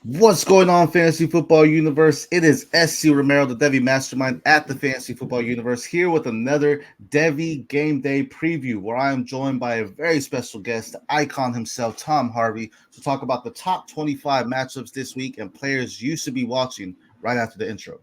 What's going on, Fantasy Football Universe? It is SC Romero, the DEVY Mastermind at the Fantasy Football Universe, here with another DEVY Game Day preview, where I am joined by a very special guest, the icon himself, Tom Harvey, to talk about the top 25 matchups this week and players you should be watching right after the intro.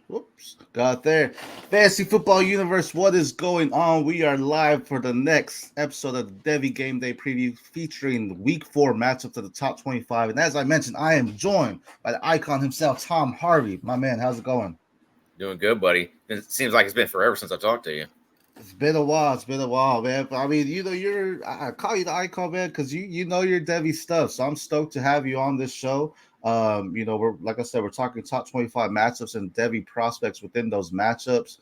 Whoops, got there. Fantasy Football Universe, what is going on? We are live for the next episode of the Devy Game Day preview featuring Week 4 matchups of the top 25. And as I mentioned, I am joined by the icon himself, Tom Harvey. My man, how's it going? Doing good, buddy. It seems like it's been forever since I talked to you. It's been a while. It's been a while, man. But I mean, I call you the icon, man, because you know your Devy stuff. So I'm stoked to have you on this show. We're like I said, we're talking top 25 matchups and Devy prospects within those matchups.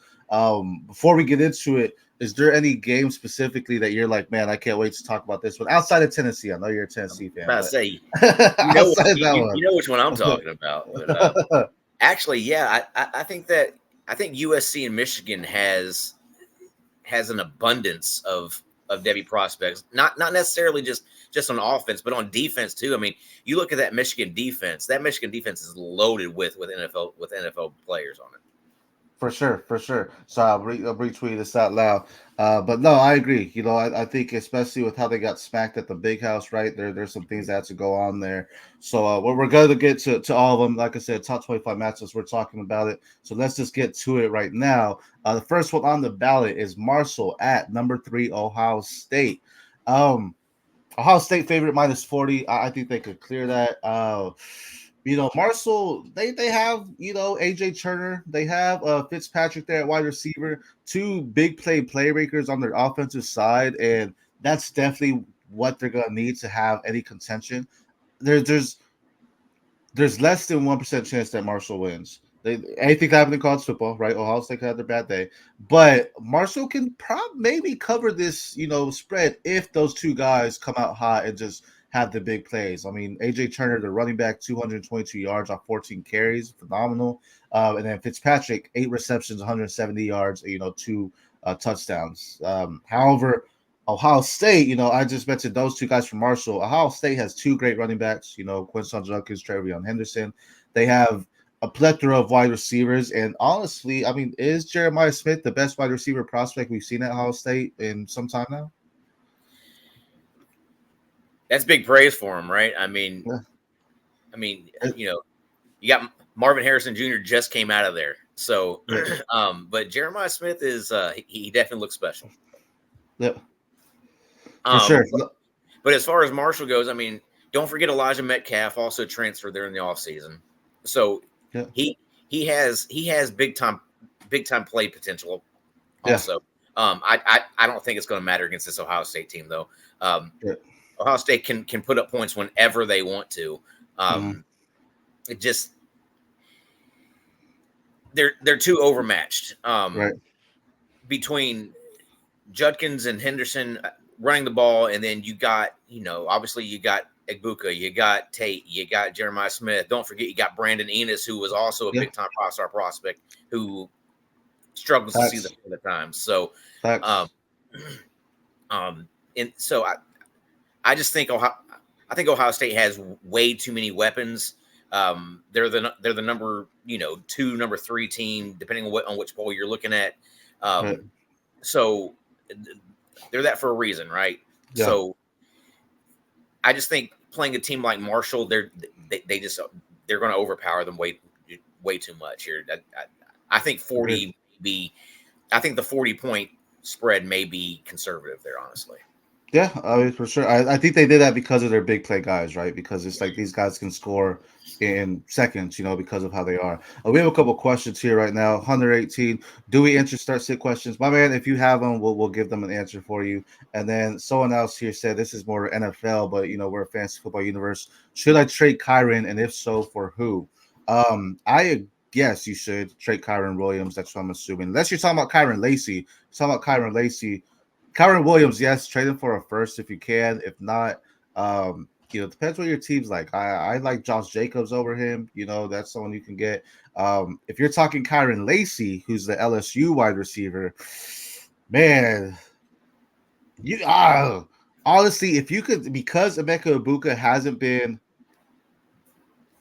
Before we get into it, is there any game specifically that you're like, man, I can't wait to talk about this one outside of Tennessee? I know you're a Tennessee fan. About to say, you outside that one, you know which one I'm talking about. But actually, yeah, I think USC and Michigan has an abundance of Devy prospects. Not necessarily just on offense, but on defense too. I mean, you look at that Michigan defense. That Michigan defense is loaded with NFL players on it. For sure. So I'll retweet this out loud. But no, I agree. I think especially with how they got smacked at the big house, right? There's some things that have to go on there. So we're going to get to all of them. Like I said, top 25 matchups, we're talking about it. So let's just get to it right now. The first one on the ballot is Marshall at number 3, Ohio State. Ohio State favorite minus 40. I think they could clear that. Marshall, they have, AJ Turner. They have Fitzpatrick there at wide receiver, 2 big playmakers on their offensive side, and that's definitely what they're gonna need to have any contention. There's less than 1% chance that Marshall wins. Anything can happen in college football, right? Ohio State could have their bad day, but Marshall can maybe cover this, spread if those 2 guys come out hot and just have the big plays. I mean, AJ Turner, the running back, 222 yards on 14 carries, phenomenal. And then Fitzpatrick, 8 receptions, 170 yards, 2 touchdowns. However, Ohio State, I just mentioned those 2 guys from Marshall. Ohio State has 2 great running backs, Quinshon Judkins, Travion Henderson. They have a plethora of wide receivers. And honestly, I mean, is Jeremiah Smith the best wide receiver prospect we've seen at Ohio State in some time now? That's big praise for him, right? I mean, you got Marvin Harrison Jr. just came out of there. So, but Jeremiah Smith is he definitely looks special. Yeah. For sure. But as far as Marshall goes, I mean, don't forget Elijah Metcalf also transferred there in the offseason. So he has big time play potential also. Yeah. I don't think it's going to matter against this Ohio State team though. Ohio State can put up points whenever they want to. It just they're too overmatched. Right. Between Judkins and Henderson running the ball, and then you got, obviously you got Egbuka, you got Tate, you got Jeremiah Smith. Don't forget you got Brandon Enos, who was also a big time five-star prospect who struggles to see them at the time. So, and so I just think Ohio State has way too many weapons. They're the number 2, number 3 team, depending on which poll you're looking at. So they're that for a reason, right? Yeah. So I just think playing a team like Marshall, they're going to overpower them way too much here. I think 40 I think the 40-point spread may be conservative there, honestly. Yeah, I mean, for sure. I think they did that because of their big play guys, right? Because it's like these guys can score in seconds, because of how they are. We have a couple questions here right now. 118. Do we enter start sit questions? My man, if you have them, we'll give them an answer for you. And then someone else here said this is more NFL, but we're a fantasy football universe. Should I trade Kyron, and if so, for who? I yes, you should trade Kyron Williams. That's what I'm assuming. Unless you're talking about Kyron Lacey. Talking about Kyron Lacey. Kyron Williams, yes, trade him for a first if you can. If not, depends what your team's like. I like Josh Jacobs over him. That's someone you can get. If you're talking Kyron Lacey, who's the LSU wide receiver, man, honestly, if you could, because Emeka Ibuka hasn't been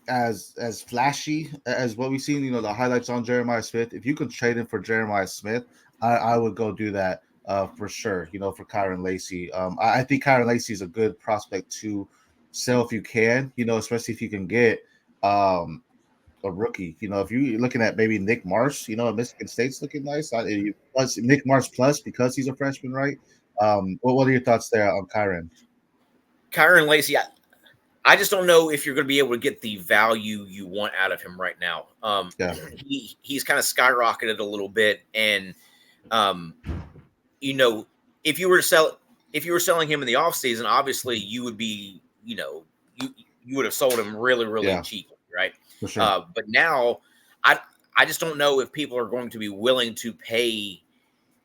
as flashy as what we've seen, the highlights on Jeremiah Smith. If you could trade him for Jeremiah Smith, I would go do that for sure. For Kyron Lacey, I think Kyron Lacey is a good prospect to sell if you can. Especially if you can get a rookie. If you're looking at maybe Nick Marsh, Michigan State's looking nice. Plus Nick Marsh plus because he's a freshman, right? What are your thoughts there on Kyron? Kyron Lacey, I just don't know if you're going to be able to get the value you want out of him right now. Yeah. He's kind of skyrocketed a little bit, and if you were selling him in the offseason, obviously you would be, you would have sold him really, really cheap, right? For sure. But now, I just don't know if people are going to be willing to pay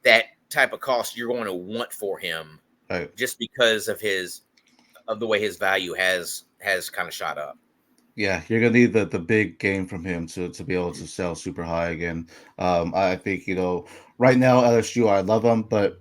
that type of cost you're going to want for him, right, just because of the way his value has kind of shot up. Yeah, you're gonna need the big game from him to be able to sell super high again. I think right now LSU, I love them, but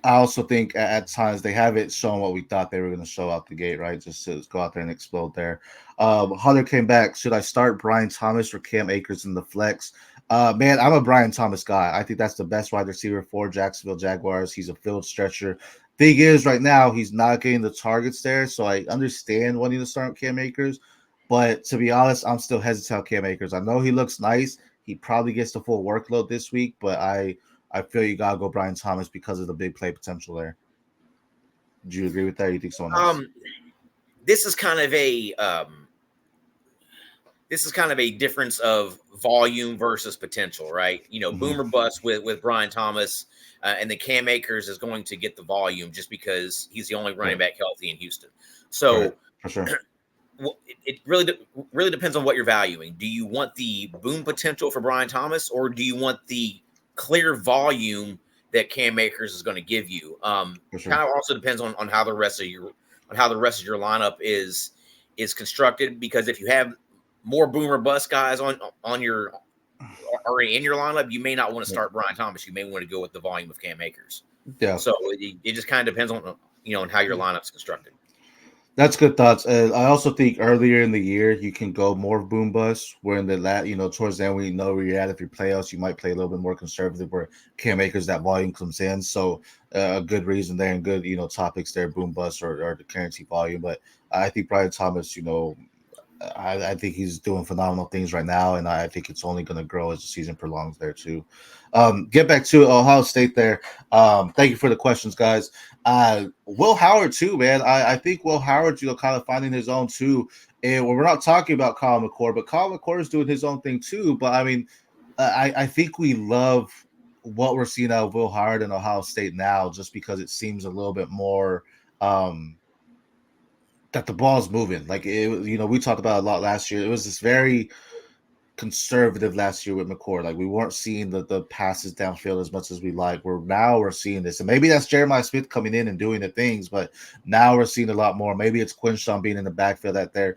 I also think at times they haven't shown what we thought they were going to show out the gate, right? Just to go out there and explode there. Hunter came back. Should I start Brian Thomas or Cam Akers in the flex? Man, I'm a Brian Thomas guy. I think that's the best wide receiver for Jacksonville Jaguars. He's a field stretcher. Thing is, right now, he's not getting the targets there, so I understand wanting to start Cam Akers. But to be honest, I'm still hesitant on Cam Akers. I know he looks nice. He probably gets the full workload this week, but I feel you gotta go Brian Thomas because of the big play potential there. Do you agree with that? Or you think someone else? This is kind of a difference of volume versus potential, right? Boomer bust with Brian Thomas, and the Cam Akers is going to get the volume just because he's the only running back healthy in Houston. So right. For sure. It really depends on what you're valuing. Do you want the boom potential for Brian Thomas, or do you want the clear volume that Cam Akers is going to give you? Sure. Kind of also depends on how the rest of your lineup is constructed. Because if you have more boomer bust guys on your already in your lineup, you may not want to start Brian Thomas. You may want to go with the volume of Cam Akers. Yeah. So it just kind of depends on on how your lineup's constructed. That's good thoughts. I also think earlier in the year you can go more boom bust. Where in the towards the end we know where you're at. If you're playoffs, you might play a little bit more conservative. Where Cam Akers, that volume comes in, so a good reason there and good topics there, boom bust or the currency volume. But I think Brian Thomas, I think he's doing phenomenal things right now, and I think it's only going to grow as the season prolongs there too. Get back to Ohio State there. Thank you for the questions, guys. Will Howard too, man. I think Will Howard, kind of finding his own too. And we're not talking about Colin McCord, but Colin McCord is doing his own thing too. But I mean, I think we love what we're seeing out of Will Howard in Ohio State now, just because it seems a little bit more that the ball's moving. Like we talked about a lot last year. It was this very conservative last year with McCord. Like we weren't seeing the passes downfield as much as we like. We're seeing this, and maybe that's Jeremiah Smith coming in and doing the things. But now we're seeing a lot more. Maybe it's Quinshawn being in the backfield that they're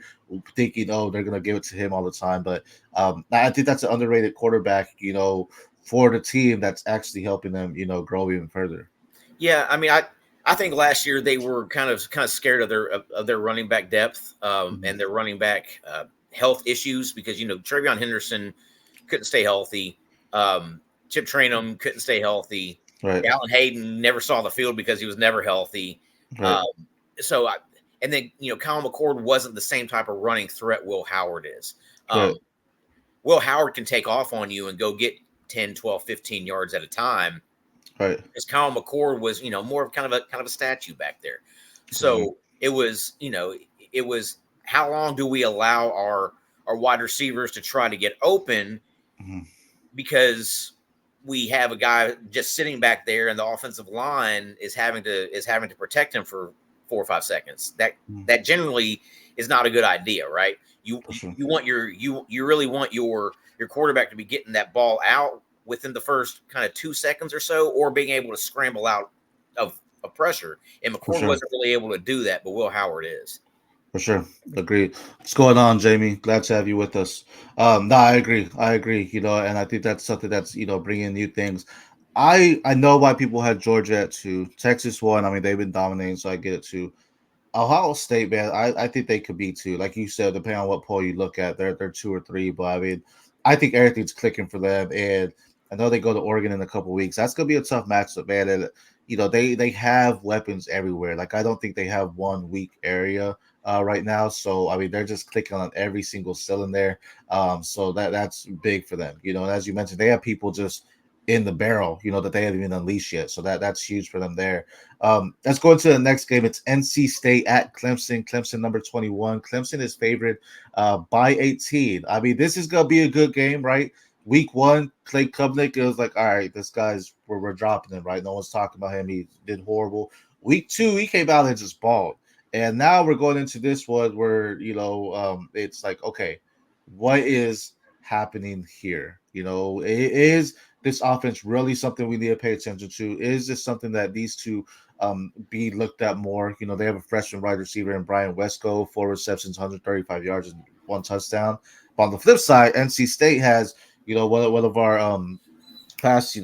thinking, they're gonna give it to him all the time. But I think that's an underrated quarterback, for the team that's actually helping them, grow even further. Yeah, I mean, I think last year they were kind of scared of their running back depth and their running back health issues because TreVeyon Henderson couldn't stay healthy, Chip Trayanum couldn't stay healthy, right. Allen Hayden never saw the field because he was never healthy, right. And then Kyle McCord wasn't the same type of running threat Will Howard is. Right. Will Howard can take off on you and go get 10, 12, 15 yards at a time. Right. Because Kyle McCord was, more of kind of a statue back there. So it was how long do we allow our wide receivers to try to get open because we have a guy just sitting back there and the offensive line is having to protect him for 4 or 5 seconds. That generally is not a good idea, right? You really want your your quarterback to be getting that ball out within the first kind of 2 seconds or so, or being able to scramble out of pressure. And For McCord sure. wasn't really able to do that, but Will Howard is. For sure. Agreed. What's going on, Jamie? Glad to have you with us. No, I agree. I agree. And I think that's something that's, bringing new things. I know why people had Georgia at 2. Texas 1. I mean, they've been dominating, so I get it too. Ohio State, man, I think they could be 2. Like you said, depending on what poll you look at, they're 2 or 3. But I mean, I think everything's clicking for them. And I know they go to Oregon in a couple weeks. That's gonna be a tough matchup, man. And they have weapons everywhere. Like I don't think they have one weak area right now. So I mean, they're just clicking on every single cylinder. So that's big for them. And as you mentioned, they have people just in the barrel, that they haven't even unleashed yet. So that's huge for them there. Let's go into the next game. It's NC State at Clemson. Clemson number 21. Clemson is favored by 18. I mean, this is gonna be a good game, right? Week 1, Clay Kubnik, it was like, all right, this guy's we're dropping him, right? No one's talking about him. He did horrible. Week 2, he came out and just balled. And now we're going into this one where it's like, okay, what is happening here? Is this offense really something we need to pay attention to? Is this something that needs to be looked at more? They have a freshman wide receiver in Brian Wesco, 4 receptions, 135 yards, and 1 touchdown. But on the flip side, NC State has, one of our past,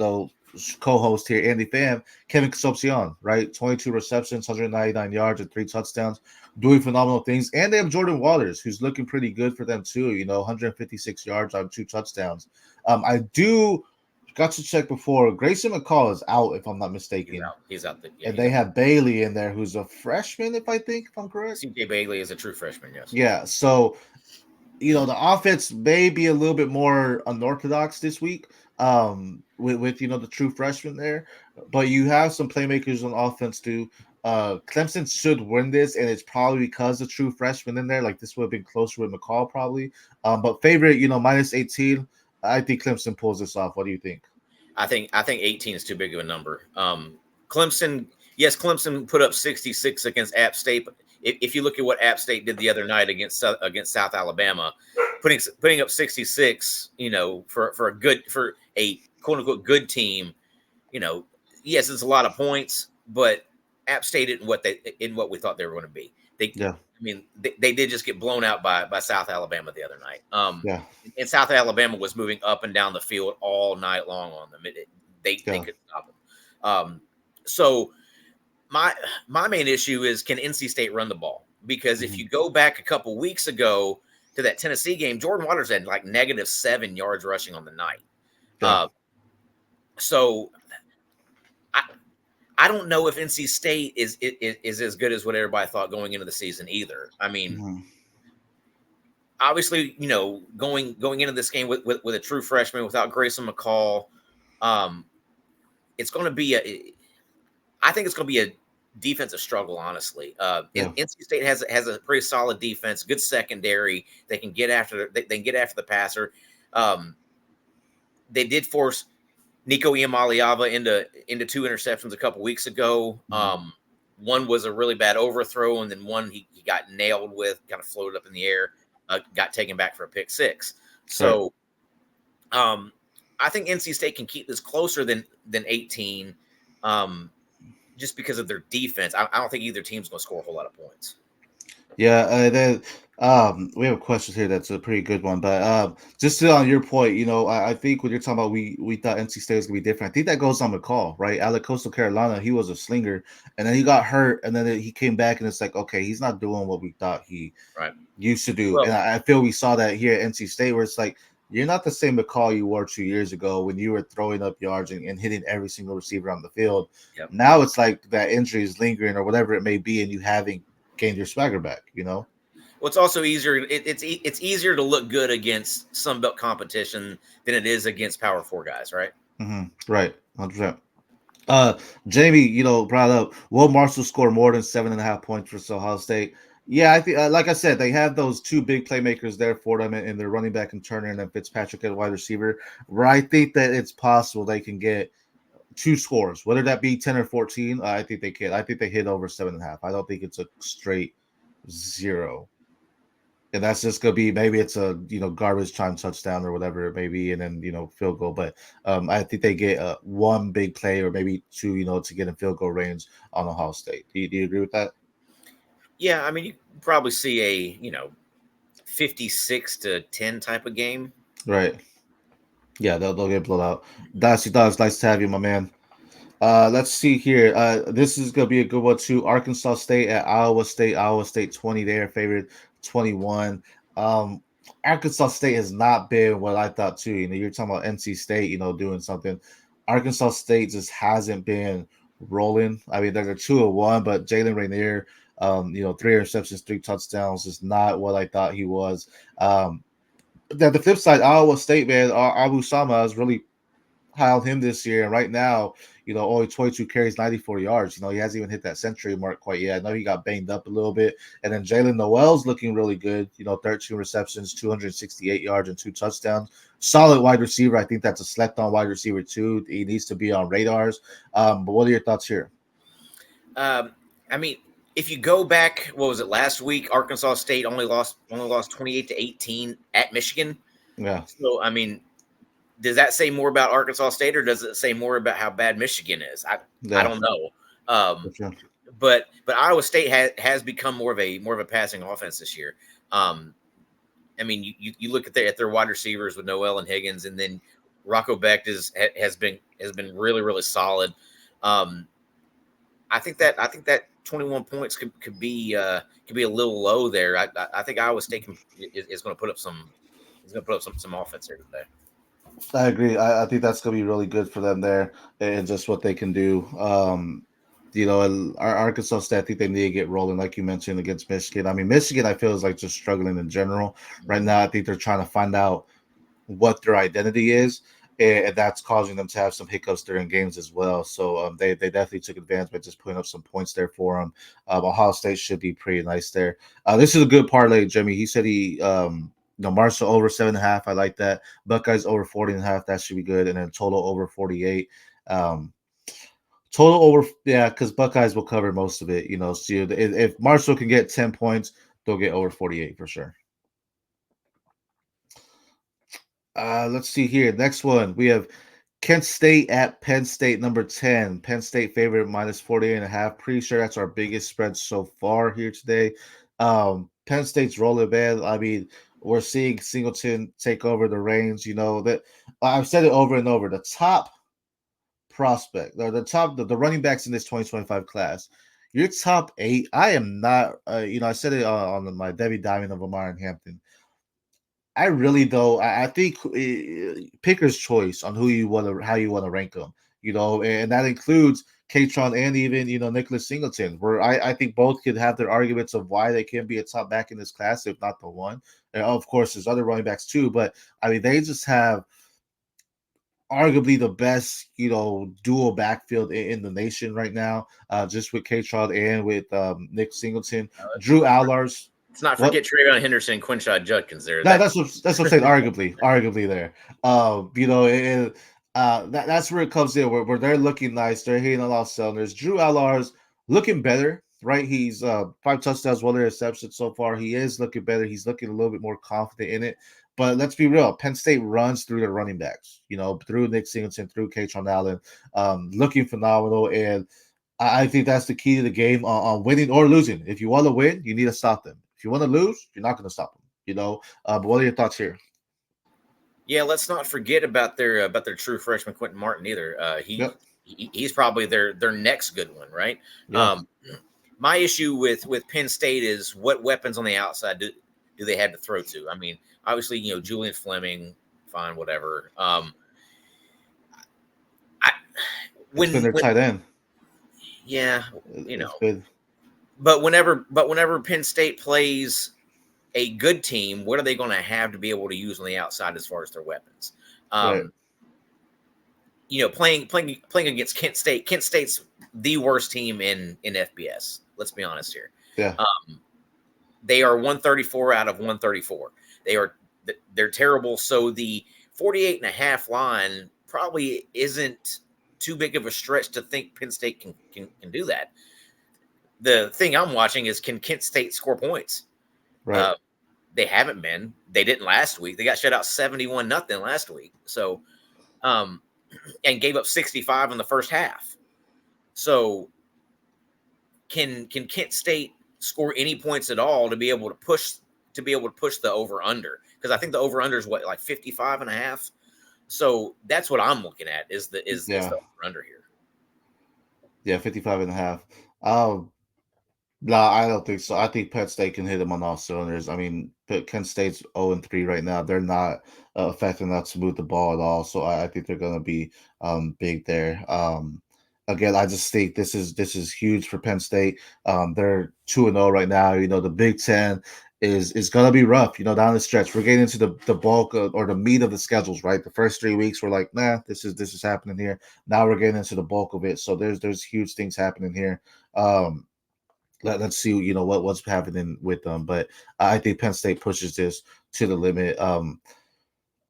co-host here, Andy Pham, Kevin Concepcion, right? 22 receptions, 199 yards, and 3 touchdowns, doing phenomenal things. And they have Jordan Waters, who's looking pretty good for them too. 156 yards on 2 touchdowns. I got to check before. Grayson McCall is out, if I'm not mistaken. He's out. And they have Bailey in there, who's a freshman, if I'm correct. CJ Bailey is a true freshman, yes. Yeah, so the offense may be a little bit more unorthodox this week with the true freshman there, but you have some playmakers on offense too. Clemson should win this, and it's probably because the true freshman in there. Like this would have been closer with McCall probably. But favorite, minus 18. I think Clemson pulls this off. What do you think? I think 18 is too big of a number. Clemson put up 66 against App State, but if you look at what App State did the other night against South Alabama, putting up 66, for a quote unquote good team, yes, it's a lot of points, but App State isn't what we thought they were going to be. They did just get blown out by South Alabama the other night. And South Alabama was moving up and down the field all night long on them. They could stop them. So my main issue is, can NC State run the ball? Because if you go back a couple weeks ago to that Tennessee game, Jordan Waters had like -7 yards rushing on the night. So I don't know if NC State is as good as what everybody thought going into the season either. I mean, obviously, going into this game with a true freshman without Grayson McCall, it's going to be I think it's going to be a defensive struggle, honestly. NC State has a pretty solid defense, good secondary. They can get after the passer. They did force Nico Iamaleava into 2 interceptions a couple weeks ago. One was a really bad overthrow, and then one he got nailed with, kind of floated up in the air, got taken back for a pick 6. So I think NC State can keep this closer than 18. Just because of their defense. I don't think either team's going to score a whole lot of points. Yeah, then we have a question here that's a pretty good one. But just on your point, I think when you're talking about we thought NC State was going to be different. I think that goes on McCall, right? Out of Coastal Carolina, he was a slinger, and then he got hurt, and then he came back, and it's like, okay, he's not doing what we thought he used to do. And I feel we saw that here at NC State, where it's like, you're not the same McCall you were 2 years ago when you were throwing up yards and hitting every single receiver on the field. Now it's like that injury is lingering or whatever it may be, and you haven't gained your swagger back, Well, it's also easier. It's easier to look good against Sunbelt competition than it is against Power 4 guys, right? Right, 100%. Jamie, brought up, will Marshall score more than 7.5 points for Ohio State? Yeah, I think, like I said, they have those 2 big playmakers there for them, and their running back and Turner, and then Fitzpatrick at wide receiver. Where I think that it's possible they can get 2 scores, whether that be 10 or 14. I think they can. I think they hit over 7.5. I don't think it's a straight 0. and that's just gonna be maybe it's a garbage time touchdown or whatever it may be, and then field goal. But I think they get one big play or maybe two, to get in field goal range on Ohio State. Do you agree with that? Yeah, I mean, you probably see a 56-10 type of game. Right. Yeah, they'll get blown out. That's nice to have you, my man. Let's see here. This is gonna be a good one too. Arkansas State at Iowa State. Iowa State 20 there, favored 21. Um, Arkansas State has not been what I thought too. You're talking about NC State, doing something. Arkansas State just hasn't been rolling. I mean, they're 2-1, but Jalen Rainier, 3 interceptions, 3 touchdowns is not what I thought he was. The flip side, Iowa State, man, Abu Sama is really high on him this year. And right now, only 22 carries, 94 yards. He hasn't even hit that century mark quite yet. I know he got banged up a little bit. And then Jalen Noel's looking really good. 13 receptions, 268 yards, and 2 touchdowns. Solid wide receiver. I think that's a slept on wide receiver, too. He needs to be on radars. But what are your thoughts here? I mean, if you go back, what was it last week? Arkansas State only lost 28-18 at Michigan. Yeah. So I mean, does that say more about Arkansas State, or does it say more about how bad Michigan is? I don't know. Sure. But Iowa State has become more of a passing offense this year. I mean, you look at their wide receivers with Noel and Higgins, and then Rocco Becht has been really, really solid. I think that 21 points could be a little low there. I think Iowa State is going to put up some offense here today. I agree. I think that's going to be really good for them there and just what they can do. And Arkansas State, I think they need to get rolling, like you mentioned, against Michigan. I mean, Michigan, I feel, is like just struggling in general right now. I think they're trying to find out what their identity is, and that's causing them to have some hiccups during games as well. So they definitely took advantage by just putting up some points there for them. Ohio State should be pretty nice there. This is a good parlay, Jimmy. He said he Marshall over 7.5. I like that. Buckeyes over 40.5. That should be good. And then total over 48. Total over, yeah, because Buckeyes will cover most of it. So if Marshall can get 10 points, they'll get over 48 for sure. Let's see here. Next one. We have Kent State at Penn State, number 10. Penn State favorite minus 48.5. Pretty sure that's our biggest spread so far here today. Penn State's rolling, man. I mean, we're seeing Singleton take over the reins. That I've said it over and over. The top prospect, or the running backs in this 2025 class. Your top 8. I am not. I said it on my Devy Diamond of Lamar and Hampton. I really though I think picker's choice on how you want to rank them, and that includes Katron and even Nicholas Singleton, where I think both could have their arguments of why they can be a top back in this class, if not the one. And of course, there's other running backs too, but I mean they just have arguably the best dual backfield in the nation right now, just with Katron and with Nick Singleton, Drew Allars. Let's not forget Travion Henderson and Quinshad Judkins there. That's what I'm saying. Arguably there. That's where it comes in, where they're looking nice. They're hitting a lot of cylinders. Drew Allars looking better, right? He's 5 touchdowns, 1 interception so far. He is looking better. He's looking a little bit more confident in it. But let's be real. Penn State runs through their running backs, through Nick Singleton, through Katron Allen, looking phenomenal. And I think that's the key to the game on winning or losing. If you want to win, you need to stop them. If you want to lose, you're not going to stop them. But what are your thoughts here? Yeah, let's not forget about their true freshman Quentin Martin either. He's probably their next good one, right? Yep. My issue with Penn State is what weapons on the outside do they have to throw to? I mean, obviously, Julian Fleming, fine, whatever. When they're tight end. Yeah, But whenever Penn State plays a good team, what are they going to have to be able to use on the outside as far as their weapons? Right. Playing against Kent State. Kent State's the worst team in FBS. Let's be honest here. Yeah. They are 134 out of 134. They're terrible. So the 48.5 line probably isn't too big of a stretch to think Penn State can do that. The thing I'm watching is, can Kent State score points? Right. They haven't been. They didn't last week. They got shut out 71-0 last week. So, and gave up 65 in the first half. So, can Kent State score any points at all to be able to push the over under? Because I think the over under is what, like 55.5. So that's what I'm looking at is the over under here. Yeah, 55.5. No, I don't think so. I think Penn State can hit them on all cylinders. I mean, Kent State's 0-3 right now. They're not effective enough to move the ball at all. So I think they're going to be big there. Again, I just think this is huge for Penn State. They're 2-0 right now. You know, the Big Ten is going to be rough. You know, down the stretch, we're getting into the bulk or the meat of the schedules. Right, the first 3 weeks we're like, nah, this is happening here. Now we're getting into the bulk of it. So there's huge things happening here. Let's see, you know, what's happening with them. But I think Penn State pushes this to the limit.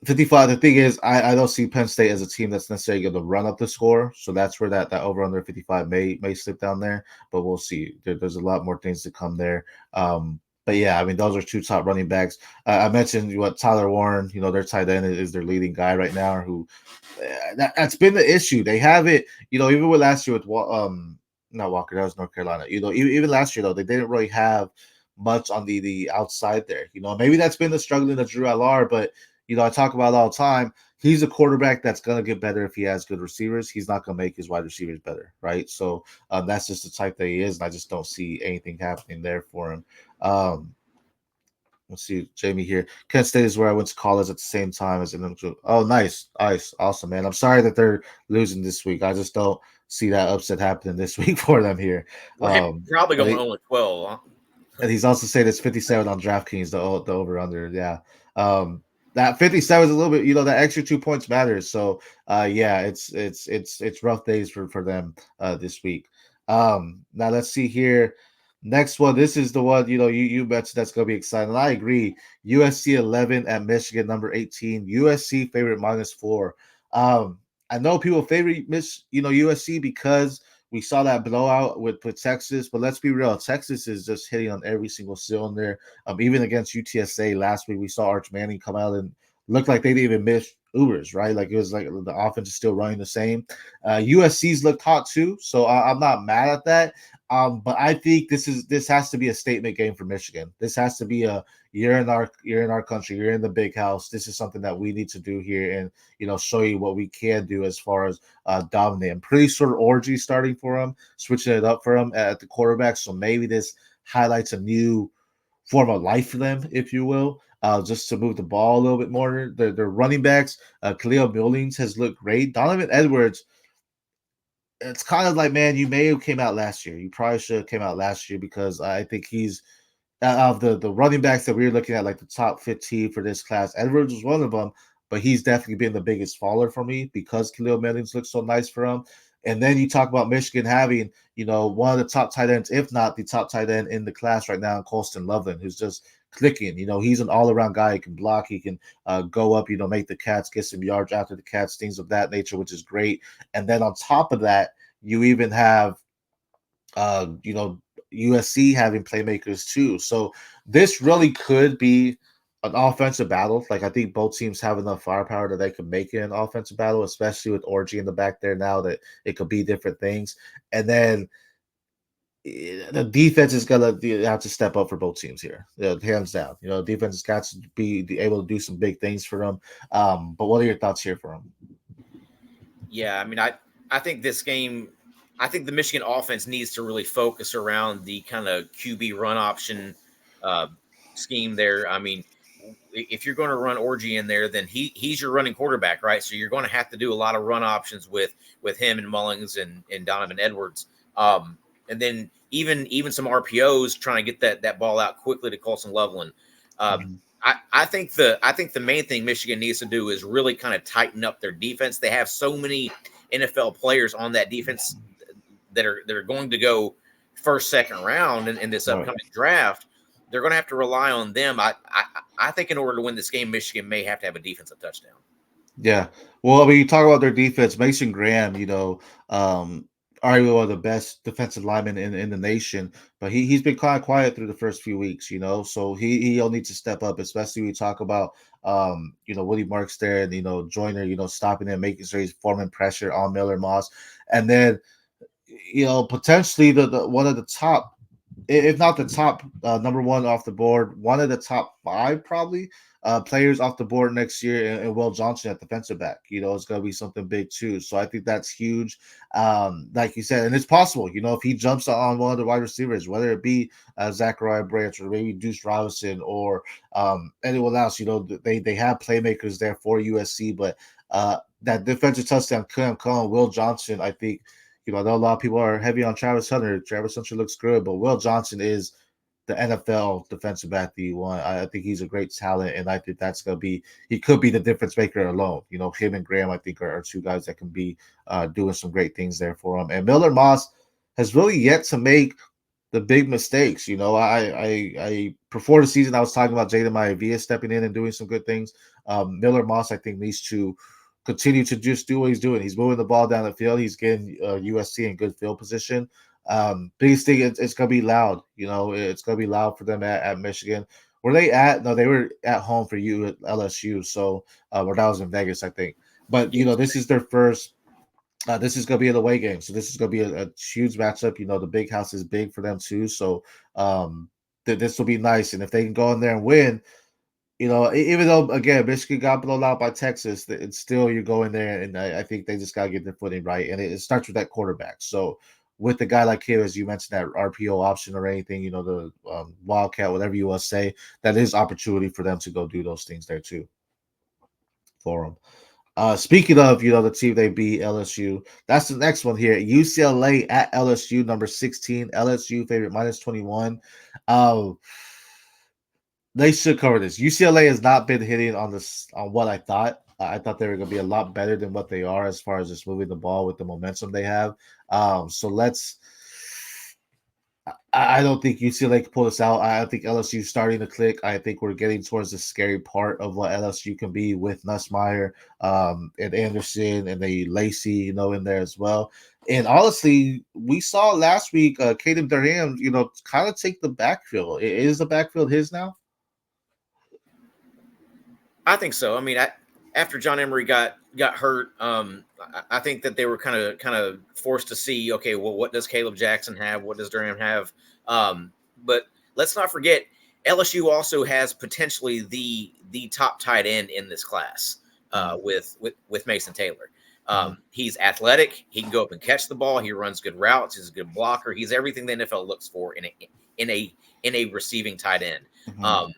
55. The thing is, I don't see Penn State as a team that's necessarily going to run up the score. So that's where that over under 55 may slip down there. But we'll see. There's a lot more things to come there. But yeah, I mean, those are two top running backs. I mentioned what Tyler Warren, you know, their tight end is their leading guy right now. Who that's been the issue. They have it, you know, even with last year with not Walker, that was North Carolina. You know, even last year though, they didn't really have much on the outside there. You know, maybe that's been the struggling of Drew Allar, but you know, I talk about it all the time. He's a quarterback that's gonna get better if he has good receivers. He's not gonna make his wide receivers better, right? So that's just the type that he is, and I just don't see anything happening there for him. Let's see, Jamie here. Kent State is where I went to college at the same time as an. Oh, nice, awesome, man. I'm sorry that they're losing this week. I just don't see that upset happening this week for them here. Probably going only 12. Huh? And he's also saying it's 57 on DraftKings, the over under. Yeah. That 57 is a little bit, you know, that extra 2 points matters. So yeah, it's rough days for them this week. Now let's see here. Next one. This is the one, you know, you bet that's gonna be exciting. And I agree. USC 11 at Michigan, number 18. USC favorite -4. I know people favorite USC because we saw that blowout with Texas, but let's be real. Texas is just hitting on every single cylinder. Even against UTSA last week, we saw Arch Manning come out and look like they didn't even miss Ubers, right? Like it was like the offense is still running the same. USC's looked hot too, so I'm not mad at that. But I think this has to be a statement game for Michigan. This has to be a you're in our country, you're in the big house. This is something that we need to do here, and you know, show you what we can do as far as dominate. I'm pretty sure Orgy starting for him, switching it up for him at the quarterback. So maybe this highlights a new form of life for them, if you will. Just to move the ball a little bit more. Their running backs, Khalil Billings has looked great. Donovan Edwards, it's kind of like, man, you may have came out last year. You probably should have came out last year because I think he's out of the running backs that we were looking at, like the top 15 for this class. Edwards was one of them, but he's definitely been the biggest faller for me because Khalil Billings looks so nice for him. And then you talk about Michigan having, you know, one of the top tight ends, if not the top tight end in the class right now, Colston Loveland, who's just clicking. You know, he's an all-around guy. He can block. He can go up, you know, make the catch, get some yards after the catch, things of that nature, which is great. And then on top of that, you even have, you know, USC having playmakers too. So this really could be an offensive battle. Like I think both teams have enough firepower that they could make it an offensive battle, especially with Orgy in the back there now that it could be different things. And then the defense is gonna have to step up for both teams here, hands down. You know, defense has got to be able to do some big things for them. But what are your thoughts here for them? Yeah, I mean, I think this game, I think the Michigan offense needs to really focus around the kind of QB run option scheme there. I mean, if you're going to run Orgy in there, then he's your running quarterback, right? So you're going to have to do a lot of run options with him and Mullings and Donovan Edwards. And then even some RPOs trying to get that ball out quickly to Colston Loveland. I think the main thing Michigan needs to do is really kind of tighten up their defense. They have so many NFL players on that defense that are going to go first, second round in this upcoming draft. They're going to have to rely on them. I think in order to win this game, Michigan may have to have a defensive touchdown. Yeah. Well, I mean, you talk about their defense. Mason Graham, you know, arguably one of the best defensive linemen in the nation, but he's been kind of quiet through the first few weeks, so he'll need to step up, especially when we talk about Woody Marks there and Joyner, stopping him, making sure he's forming pressure on Miller Moss, and then potentially the one of the top, if not the top number one off the board, one of the top five probably players off the board next year, and Will Johnson at defensive back. It's going to be something big too. So I think that's huge. Like you said, and it's possible, if he jumps on one of the wide receivers, whether it be Zachariah Branch or maybe Deuce Robinson or anyone else, they have playmakers there for USC, but that defensive touchdown couldn't come. Will Johnson, I think, I know a lot of people are heavy on Travis Hunter. Travis Hunter looks good, but Will Johnson is the NFL defensive back that you want. I think he's a great talent, and I think that's going to be – he could be the difference maker alone. Him and Graham, I think, are two guys that can be doing some great things there for him. And Miller Moss has really yet to make the big mistakes. I before the season, I was talking about Jaden Maivia stepping in and doing some good things. Miller Moss, I think, needs to – continue to just do what he's doing. He's moving the ball down the field. He's getting USC in good field position. Biggest thing, it's going to be loud. It's going to be loud for them at Michigan. Were they at? No, they were at home for you at LSU. So, or that was in Vegas, I think. But, this is their first. This is going to be an away game. So this is going to be a huge matchup. The big house is big for them too. So this will be nice. And if they can go in there and win, even though, again, Michigan got blown out by Texas, it's still you're going there, and I think they just got to get their footing right. And it starts with that quarterback. So with a guy like him, as you mentioned, that RPO option or anything, the Wildcat, whatever you want to say, that is opportunity for them to go do those things there too for them. Speaking of, the team they beat, LSU, that's the next one here. UCLA at LSU, number 16. LSU favorite -21. They should cover this. UCLA has not been hitting on what I thought. I thought they were going to be a lot better than what they are as far as just moving the ball with the momentum they have. I don't think UCLA can pull this out. I think LSU is starting to click. I think we're getting towards the scary part of what LSU can be with Nussmeier and Anderson and the Lacey, in there as well. And honestly, we saw last week Caden Durham, kind of take the backfield. Is the backfield his now? I think so. I mean, after John Emery got hurt, I think that they were kind of forced to see, okay, well, what does Caleb Jackson have? What does Durham have? But let's not forget, LSU also has potentially the top tight end in this class with Mason Taylor. He's athletic. He can go up and catch the ball. He runs good routes. He's a good blocker. He's everything the NFL looks for in a receiving tight end. Mm-hmm.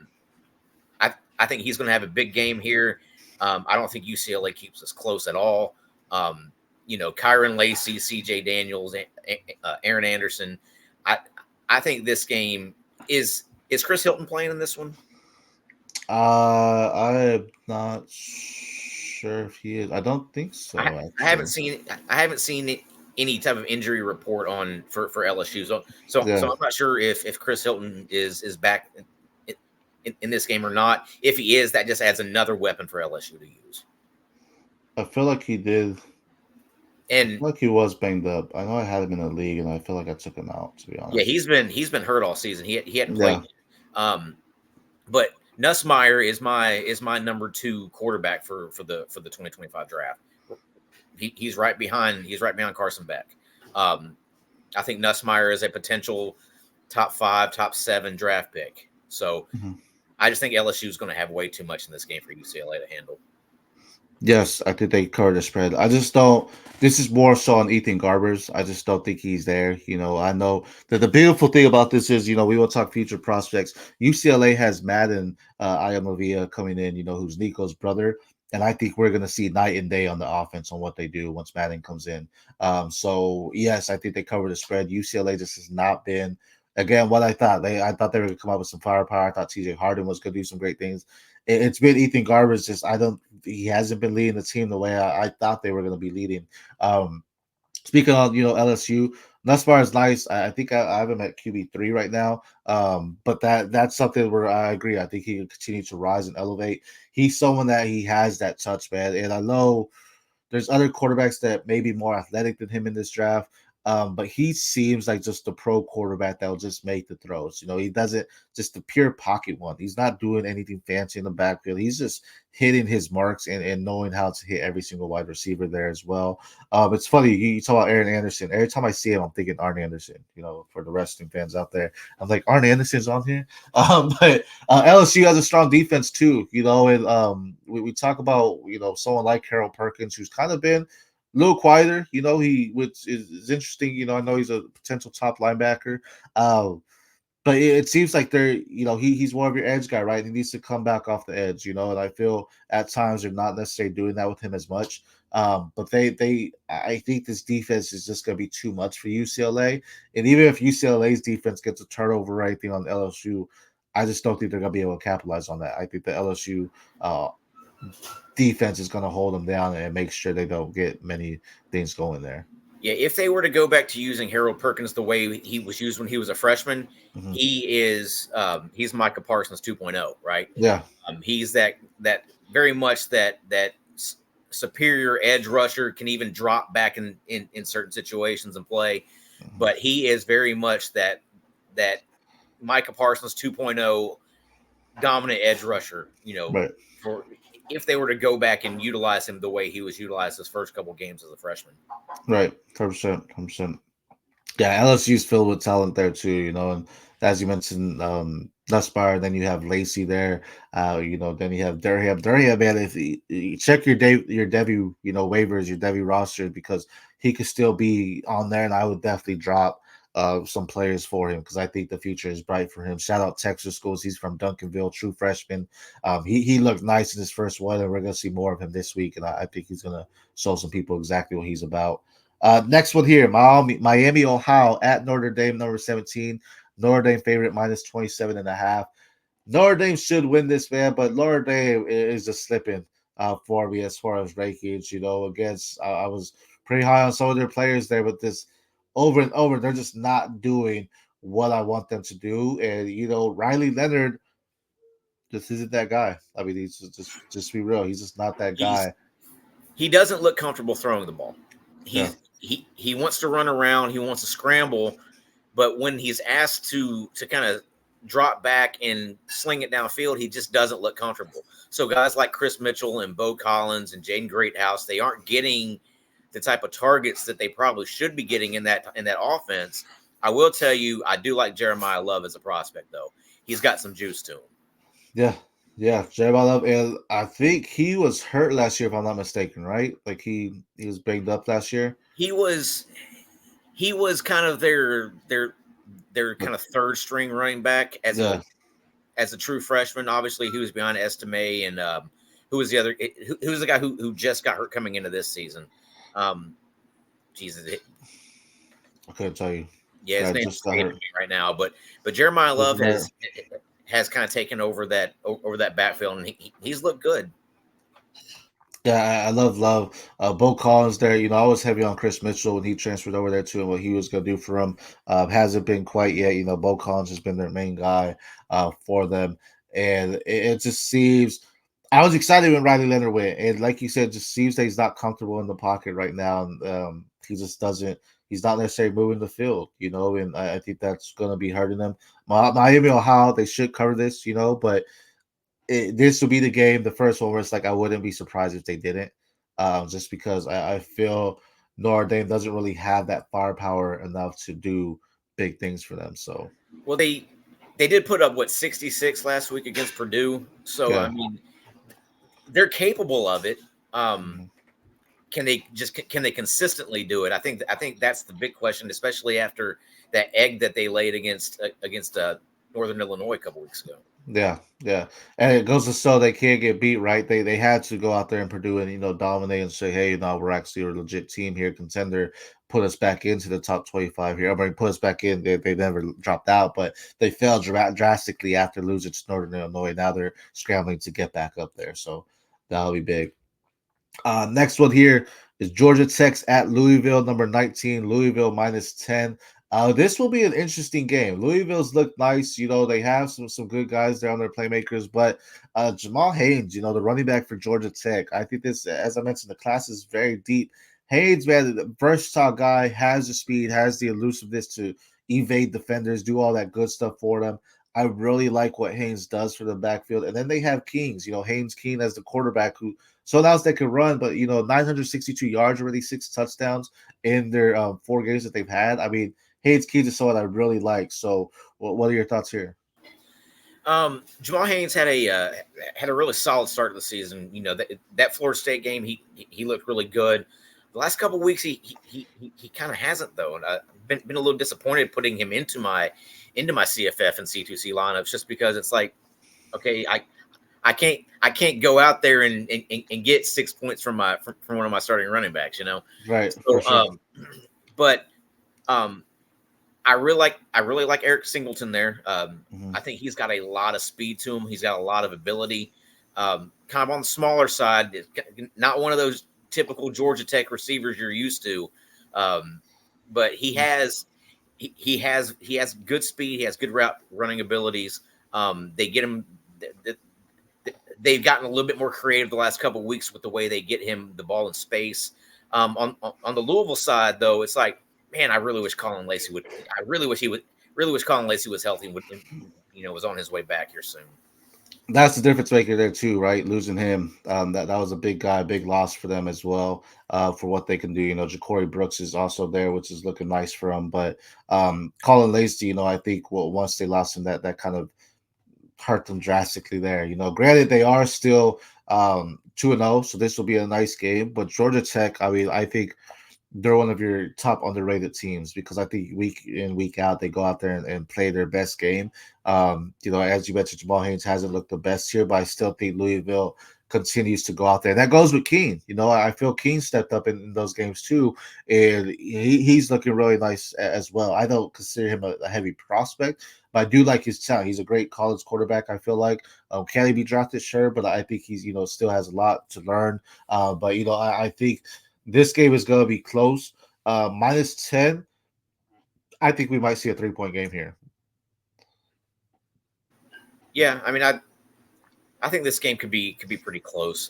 I think he's going to have a big game here. I don't think UCLA keeps us close at all. Kyron Lacey, CJ Daniels, Aaron Anderson. I think this game is Chris Hilton playing in this one? I'm not sure if he is. I don't think so. I haven't seen any type of injury report for LSU. So I'm not sure if Chris Hilton is back in this game or not. If he is, that just adds another weapon for LSU to use. I feel like he did. And I feel like he was banged up. I know I had him in the league, and I feel like I took him out, to be honest. Yeah, he's been hurt all season. He hadn't played. Yeah. But Nussmeier is my number 2 quarterback for the 2025 draft. He's right behind Carson Beck. I think Nussmeier is a potential top 5, top 7 draft pick. So I just think LSU is going to have way too much in this game for UCLA to handle. Yes, I think they cover the spread. I just don't. This is more so on Ethan Garbers. I just don't think he's there. I know that the beautiful thing about this is, we will talk future prospects. UCLA has Madden Iamavia coming in, who's Nico's brother. And I think we're going to see night and day on the offense on what they do once Madden comes in. So, yes, I think they cover the spread. UCLA just has not been, again, what I thought. I thought they were going to come up with some firepower. I thought TJ Harden was going to do some great things. It's been Ethan Garbers. He hasn't been leading the team the way I thought they were going to be leading. Speaking of, LSU, Nussmeier is nice. I think I have him at QB3 right now. But that's something where I agree. I think he can continue to rise and elevate. He's someone that he has that touch, man. And I know there's other quarterbacks that may be more athletic than him in this draft. But he seems like just a pro quarterback that will just make the throws. He doesn't just the pure pocket one. He's not doing anything fancy in the backfield. He's just hitting his marks and knowing how to hit every single wide receiver there as well. It's funny you talk about Aaron Anderson. Every time I see him, I'm thinking Arn Anderson. For the wrestling fans out there, I'm like Arn Anderson's on here. But LSU has a strong defense too. And we talk about someone like Harold Perkins, who's kind of been a little quieter, which is interesting. I know he's a potential top linebacker. But it seems like he's more of your edge guy, right? He needs to come back off the edge, and I feel at times they're not necessarily doing that with him as much. But I think this defense is just going to be too much for UCLA. And even if UCLA's defense gets a turnover or anything on LSU, I just don't think they're going to be able to capitalize on that. I think the LSU defense is going to hold them down and make sure they don't get many things going there. Yeah, if they were to go back to using Harold Perkins the way he was used when he was a freshman, he's Micah Parsons 2.0, right? Yeah. He's that very much that superior edge rusher, can even drop back in certain situations and play. But he is very much that Micah Parsons 2.0 dominant edge rusher, Right. for if they were to go back and utilize him the way he was utilized his first couple games as a freshman. Right. 100%. Yeah, LSU's filled with talent there too, and as you mentioned, Nussbaum, then you have Lacey there, then you have Durham. Durham, man, if you check your Devy, waivers, your Devy roster, because he could still be on there, and I would definitely drop some players for him because I think the future is bright for him. Shout out Texas schools. He's from Duncanville, true freshman. He looked nice in his first one, and we're gonna see more of him this week, and I think he's gonna show some people exactly what he's about. Next one here, Miami, Ohio at Notre Dame, number 17. Notre Dame favorite minus 27.5. Notre Dame should win this, man, but Notre Dame is just slipping for me as far as rankings. Against I was pretty high on some of their players there, but this over and over, they're just not doing what I want them to do. And Riley Leonard just isn't that guy. I mean, he's just be real. He's just not that guy. He doesn't look comfortable throwing the ball. He wants to run around. He wants to scramble. But when he's asked to kind of drop back and sling it downfield, he just doesn't look comfortable. So guys like Chris Mitchell and Bo Collins and Jaden Greathouse, they aren't getting the type of targets that they probably should be getting in that offense. I will tell you, I do like Jeremiah Love as a prospect, though. He's got some juice to him. Yeah, Jeremiah Love, and I think he was hurt last year, if I'm not mistaken, right? Like he was banged up last year. He was kind of their kind of third string running back as a true freshman. Obviously, he was behind Estime and who was the other? Who was the guy who just got hurt coming into this season? Jesus, I couldn't tell you. Yeah, his name's right now, but Jeremiah Love has kind of taken over that backfield, and he's looked good. Yeah, I love Love. Bo Collins there, I was heavy on Chris Mitchell when he transferred over there too, and what he was going to do for him. Hasn't been quite yet. Bo Collins has been their main guy for them, and it just seems. I was excited when Riley Leonard went, and like you said, just seems that he's not comfortable in the pocket right now, and he just doesn't. He's not necessarily moving the field, and I think that's going to be hurting them. Miami, Ohio, they should cover this, but this will be the game, the first one where it's like I wouldn't be surprised if they didn't, just because I feel Notre Dame doesn't really have that firepower enough to do big things for them. So, well, they did put up 66 last week against Purdue, so yeah. I mean, they're capable of it. Can they consistently do it? I think that's the big question, especially after that egg that they laid against Northern Illinois a couple weeks ago. Yeah, and it goes to show they can't get beat, right? They had to go out there in Purdue and dominate and say, hey, we're actually a legit team here, contender. Put us back into the top 25 here. I mean, put us back in. They never dropped out, but they fell drastically after losing to Northern Illinois. Now they're scrambling to get back up there, so that'll be big. Next one here is Georgia Tech at Louisville, number 19. Louisville minus 10. This will be an interesting game. Louisville's look nice. They have some good guys there on their playmakers, but Jamal Haynes, the running back for Georgia Tech, I think this, as I mentioned, the class is very deep. Haynes, man, the versatile guy, has the speed, has the elusiveness to evade defenders, do all that good stuff for them. I really like what Haynes does for the backfield. And then they have Kings, Haynes King as the quarterback who so else they could run, but 962 yards already, 6 touchdowns in their 4 games that they've had. I mean, Haynes King is someone I really like. So what are your thoughts here? Jamal Haynes had a really solid start to the season. That Florida State game, he looked really good. The last couple of weeks, he kind of hasn't though, and I've been a little disappointed putting him into my CFF and C2C lineups just because it's like, okay, I can't go out there and get 6 points from one of my starting running backs, Right, So, for sure. But I really like Eric Singleton there. I think he's got a lot of speed to him. He's got a lot of ability. Kind of on the smaller side, not one of those typical Georgia Tech receivers you're used to, but he has good speed. He has good route running abilities. They get him. They've gotten a little bit more creative the last couple of weeks with the way they get him the ball in space. On the Louisville side, though, it's like, man, I really wish Colin Lacey would. I really wish Colin Lacey was healthy and was on his way back here soon. That's the difference maker there too, right? Losing him, that was a big guy, big loss for them as well. For what they can do, Ja'Cory Brooks is also there, which is looking nice for him. But Colin Lacey, I think once they lost him, that kind of hurt them drastically there. Granted they are still 2-0, so this will be a nice game. But Georgia Tech, I mean, I think they're one of your top underrated teams because I think week in, week out, they go out there and play their best game. As you mentioned, Jamal Haynes hasn't looked the best here, but I still think Louisville continues to go out there. And that goes with Keene. I feel Keene stepped up in those games too, and he's looking really nice as well. I don't consider him a heavy prospect, but I do like his talent. He's a great college quarterback, I feel like. Can he be drafted? Sure, but I think he's, still has a lot to learn. But I think this game is going to be close. -10. I think we might see a 3-point game here. Yeah, I mean, I think this game could be pretty close.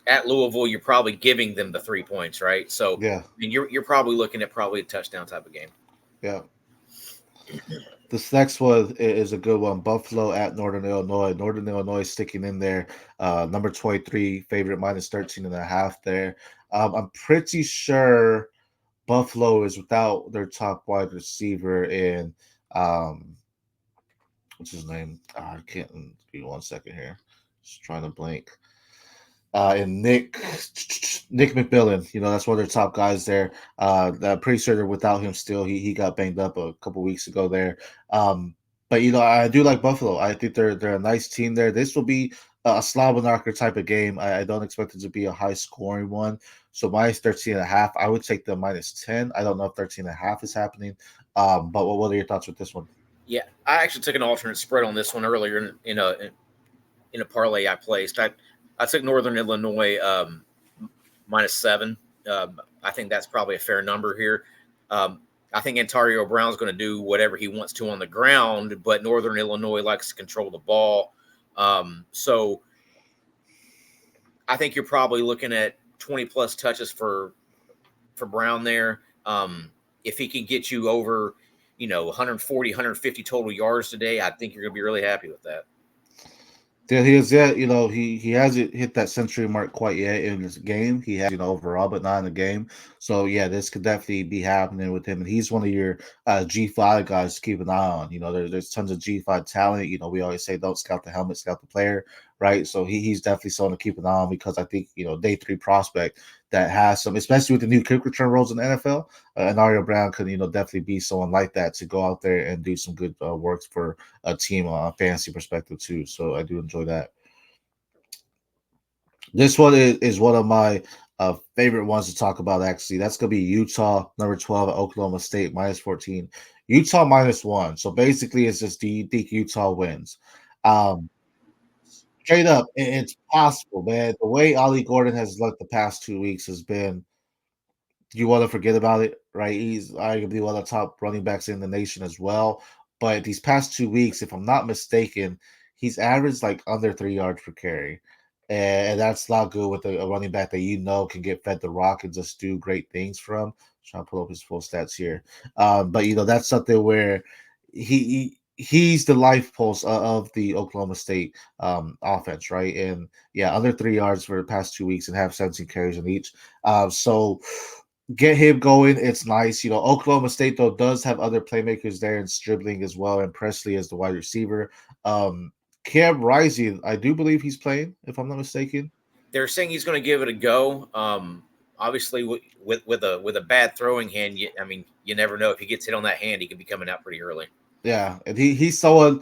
At Louisville, you're probably giving them the 3 points, right? So Yeah, I mean, you're probably looking at probably a touchdown type of game. yeah. This next one is a good one. Buffalo at Northern Illinois. Northern Illinois sticking in there. Number 23 favorite, -13.5 there. I'm pretty sure Buffalo is without their top wide receiver in what's his name? I can't give me 1 second here. Just trying to blank. And Nick McMillan, that's one of their top guys there. I'm pretty sure they're without him still. He got banged up a couple weeks ago there. But I do like Buffalo. I think they're a nice team there. This will be a slobber knocker type of game. I don't expect it to be a high scoring one. So -13.5, I would take the -10. I don't know if 13.5 is happening. But what are your thoughts with this one? Yeah, I actually took an alternate spread on this one earlier in a parlay I placed. I took Northern Illinois -7. I think that's probably a fair number here. I think Ontario Brown's going to do whatever he wants to on the ground, but Northern Illinois likes to control the ball. So I think you're probably looking at 20 plus touches for Brown there. If he can get you over, 140, 150 total yards today, I think you're going to be really happy with that. Yeah, he is yet, he hasn't hit that century mark quite yet in this game. He has, overall, but not in the game. So yeah, this could definitely be happening with him. And he's one of your G5 guys to keep an eye on. There's tons of G5 talent. We always say don't scout the helmet, scout the player, right? So he's definitely someone to keep an eye on because I think, day 3 prospect that has some, especially with the new kick return rules in the NFL. And Mario Brown could, definitely be someone like that to go out there and do some good work for a team on a fantasy perspective too. So I do enjoy that. This one is one of my favorite ones to talk about, actually. That's going to be Utah, number 12 at Oklahoma State, -14. Utah -1. So basically, it's just, do you think Utah wins? Straight up, it's possible, man. The way Ollie Gordon has looked the past 2 weeks has been, you want to forget about it, right? He's arguably one of the top running backs in the nation as well. But these past 2 weeks, if I'm not mistaken, he's averaged like under 3 yards per carry. and that's not good with a running back that can get fed the rock and just do great things from. Trying to pull up his full stats here, but that's something where he's the life pulse of the Oklahoma State offense, right? And yeah, under 3 yards for the past 2 weeks and have 17 carries in each. So get him going. It's nice. Oklahoma State though does have other playmakers there in Stribling as well, and Presley as the wide receiver. Cam Rising, I do believe he's playing, if I'm not mistaken. They're saying he's going to give it a go. Obviously, with a bad throwing hand, I mean, you never know if he gets hit on that hand, he could be coming out pretty early. Yeah, and he's someone,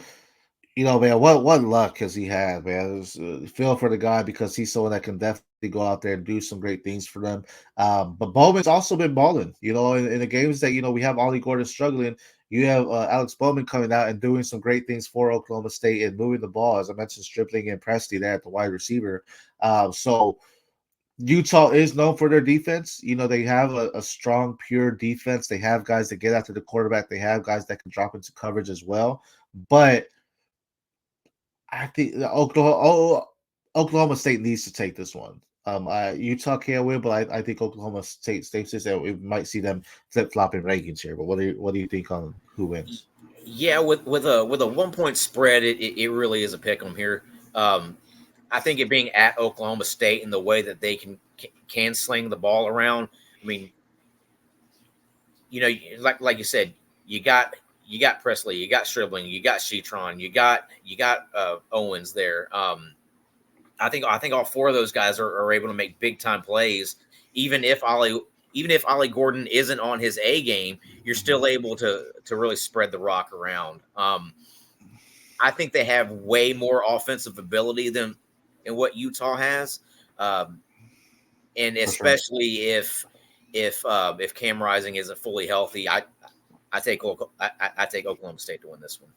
man. What luck has he had, man? Feel for the guy because he's someone that can definitely go out there and do some great things for them. But Bowman's also been balling, in the games that we have Ollie Gordon struggling. You have Alex Bowman coming out and doing some great things for Oklahoma State and moving the ball, as I mentioned, Stripling and Presley there at the wide receiver. So Utah is known for their defense. They have a strong, pure defense. They have guys that get after the quarterback. They have guys that can drop into coverage as well. But I think Oklahoma State needs to take this one. Utah can't win, but I think Oklahoma State stays that we might see them flip flopping rankings here. But what do you think on who wins? Yeah, with a 1 point spread, it really is a pick 'em here. I think it being at Oklahoma State and the way that they can sling the ball around. I mean, like you said, you got Presley, you got Stribling, you got Shetron, you got Owens there. I think all four of those guys are able to make big time plays, even if Ollie Gordon isn't on his A game, you're still able to really spread the rock around. I think they have way more offensive ability than what Utah has, and especially if Cam Rising isn't fully healthy, I take Oklahoma State to win this one.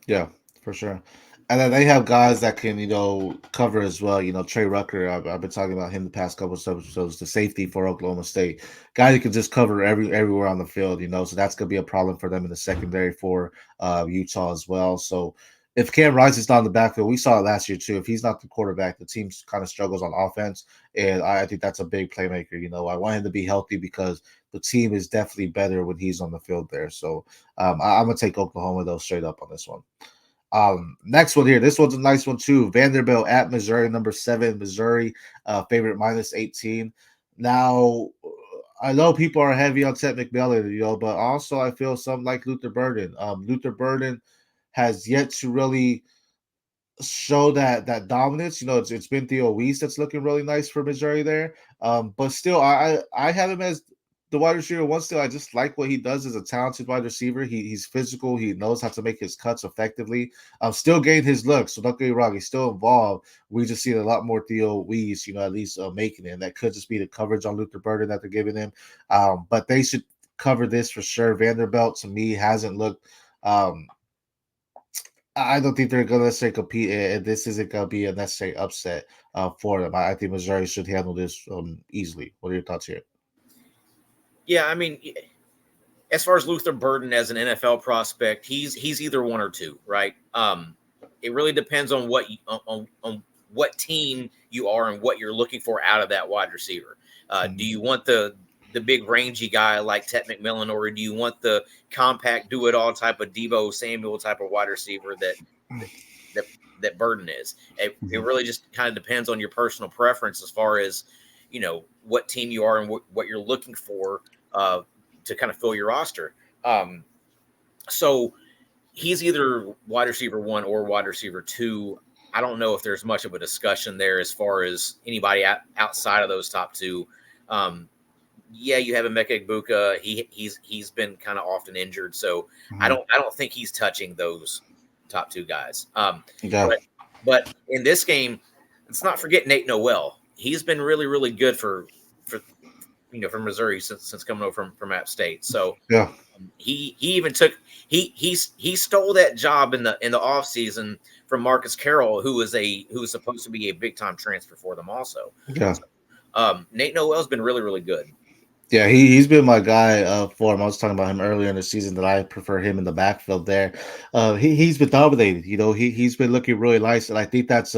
Yeah, for sure. And then they have guys that can, cover as well. Trey Rucker, I've been talking about him the past couple of episodes, the safety for Oklahoma State. Guy that can just cover everywhere on the field, so that's going to be a problem for them in the secondary for Utah as well. So if Cam Rising's not in the backfield, we saw it last year too. If he's not the quarterback, the team kind of struggles on offense. And I think that's a big playmaker. I want him to be healthy because the team is definitely better when he's on the field there. So I'm going to take Oklahoma, though, straight up on this one. Next one here. This one's a nice one too. Vanderbilt at Missouri, number 7. Missouri, favorite -18. Now, I know people are heavy on Ted McMillan, but also I feel something like Luther Burden. Luther Burden has yet to really show that dominance. It's been Theo Weiss that's looking really nice for Missouri there. But still, I have him as the wide receiver one. Still, I just like what he does as a talented wide receiver. He's physical. He knows how to make his cuts effectively. Still gained his looks, so don't get me wrong. He's still involved. We just see a lot more Theo Weiss, at least making it. And that could just be the coverage on Luther Burden that they're giving him. But they should cover this for sure. Vanderbilt, to me, hasn't looked I don't think they're going to necessarily compete, and this isn't going to be a necessary upset for them. I think Missouri should handle this easily. What are your thoughts here? Yeah, I mean, as far as Luther Burden as an NFL prospect, he's either one or two, right? It really depends on on what team you are and what you're looking for out of that wide receiver. Do you want the big rangy guy like Ted McMillan, or do you want the compact do it all type of Deebo Samuel type of wide receiver that Burden is? It really just kind of depends on your personal preference as far as what team you are and what you're looking for to kind of fill your roster. So he's either wide receiver 1 or wide receiver 2. I don't know if there's much of a discussion there as far as anybody outside of those top two. Yeah, you have Emeka Egbuka. He's been kind of often injured, so I don't think he's touching those top two guys. But in this game, let's not forget Nate Noel. He's been really, really good for Missouri since coming over from App State. So yeah, he even took he stole that job in the offseason from Marcus Carroll, who was supposed to be a big time transfer for them also. Yeah. So, Nate Noel's been really, really good. Yeah, he's been my guy for him. I was talking about him earlier in the season that I prefer him in the backfield there. He's been dominated. He's been looking really nice, and I think that's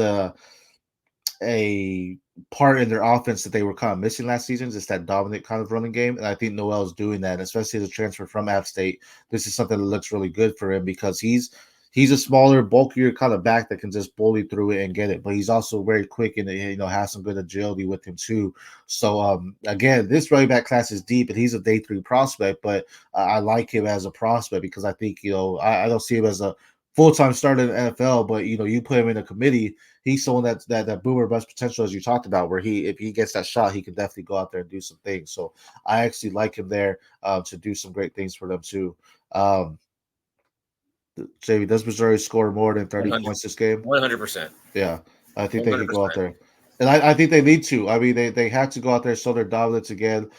a part in their offense that they were kind of missing last season, just that dominant kind of running game. And I think Noel's doing that, especially as a transfer from App State. This is something that looks really good for him because he's a smaller, bulkier kind of back that can just bully through it and get it. But he's also very quick and has some good agility with him too. So again, this running back class is deep, and he's a day 3 prospect. But I like him as a prospect because I think I don't see him as a full-time starter in the NFL. But you put him in a committee, he's someone that boomer bust potential, as you talked about, where if he gets that shot, he can definitely go out there and do some things. So I actually like him there to do some great things for them too. JV, does Missouri score more than 30 points this game? 100%. Yeah, I think they could go out 100%. there. And I think they need to. I mean, they had to go out there, show their dominance again.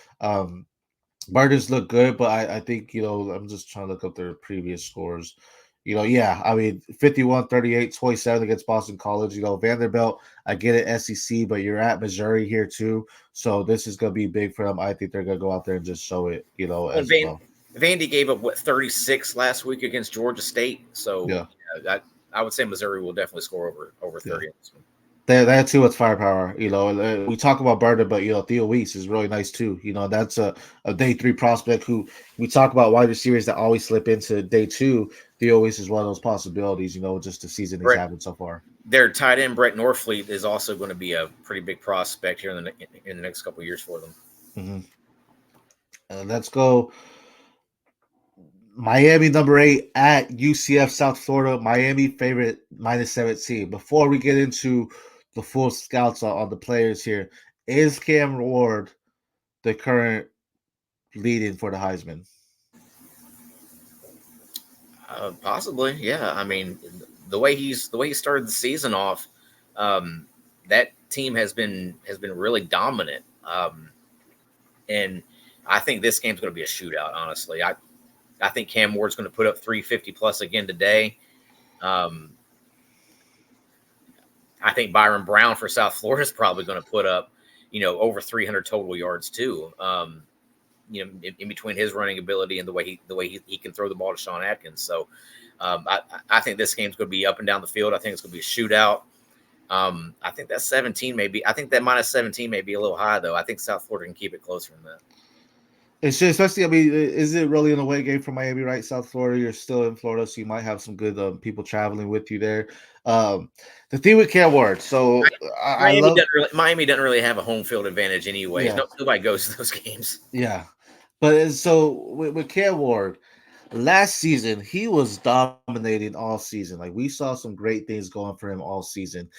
Martins look good, but I think, I'm just trying to look up their previous scores. Yeah, I mean, 51, 38, 27 against Boston College. Vanderbilt, I get it, SEC, but you're at Missouri here too. So this is going to be big for them. I think they're going to go out there and just show it, as well. Vandy gave up 36 last week against Georgia State. So yeah, I would say Missouri will definitely score over 30. Yeah. They have too much firepower. We talk about Burden, but Theo Weiss is really nice too. That's a day 3 prospect who we talk about wide receivers that always slip into day 2. Theo Weiss is one of those possibilities. Just the season he's having so far. Their tight end Brett Norfleet is also going to be a pretty big prospect here in the next couple of years for them. Mm-hmm. Let's go. Miami number 8 at UCF South Florida. Miami favorite -17. Before we get into the full scouts on the players here, is Cam Ward the current lead-in for the Heisman? Possibly, yeah. I mean, the way he started the season off, that team has been really dominant, and I think this game's going to be a shootout. Honestly, I think Cam Ward's going to put up 350 plus again today. I think Byron Brown for South Florida is probably going to put up, over 300 total yards too. In between his running ability and the way he can throw the ball to Sean Atkins. So I think this game's going to be up and down the field. I think it's going to be a shootout. I think that 17 maybe. I think that -17 may be a little high though. I think South Florida can keep it closer than that. It's just, especially, I mean, is it really an away game for Miami, right? South Florida, you're still in Florida, so you might have some good people traveling with you there. The thing with Cam Ward, so Miami doesn't really have a home field advantage anyways. Yeah. Nobody goes to those games. Yeah, but so with Cam Ward, last season he was dominating all season. Like we saw some great things going for him all season,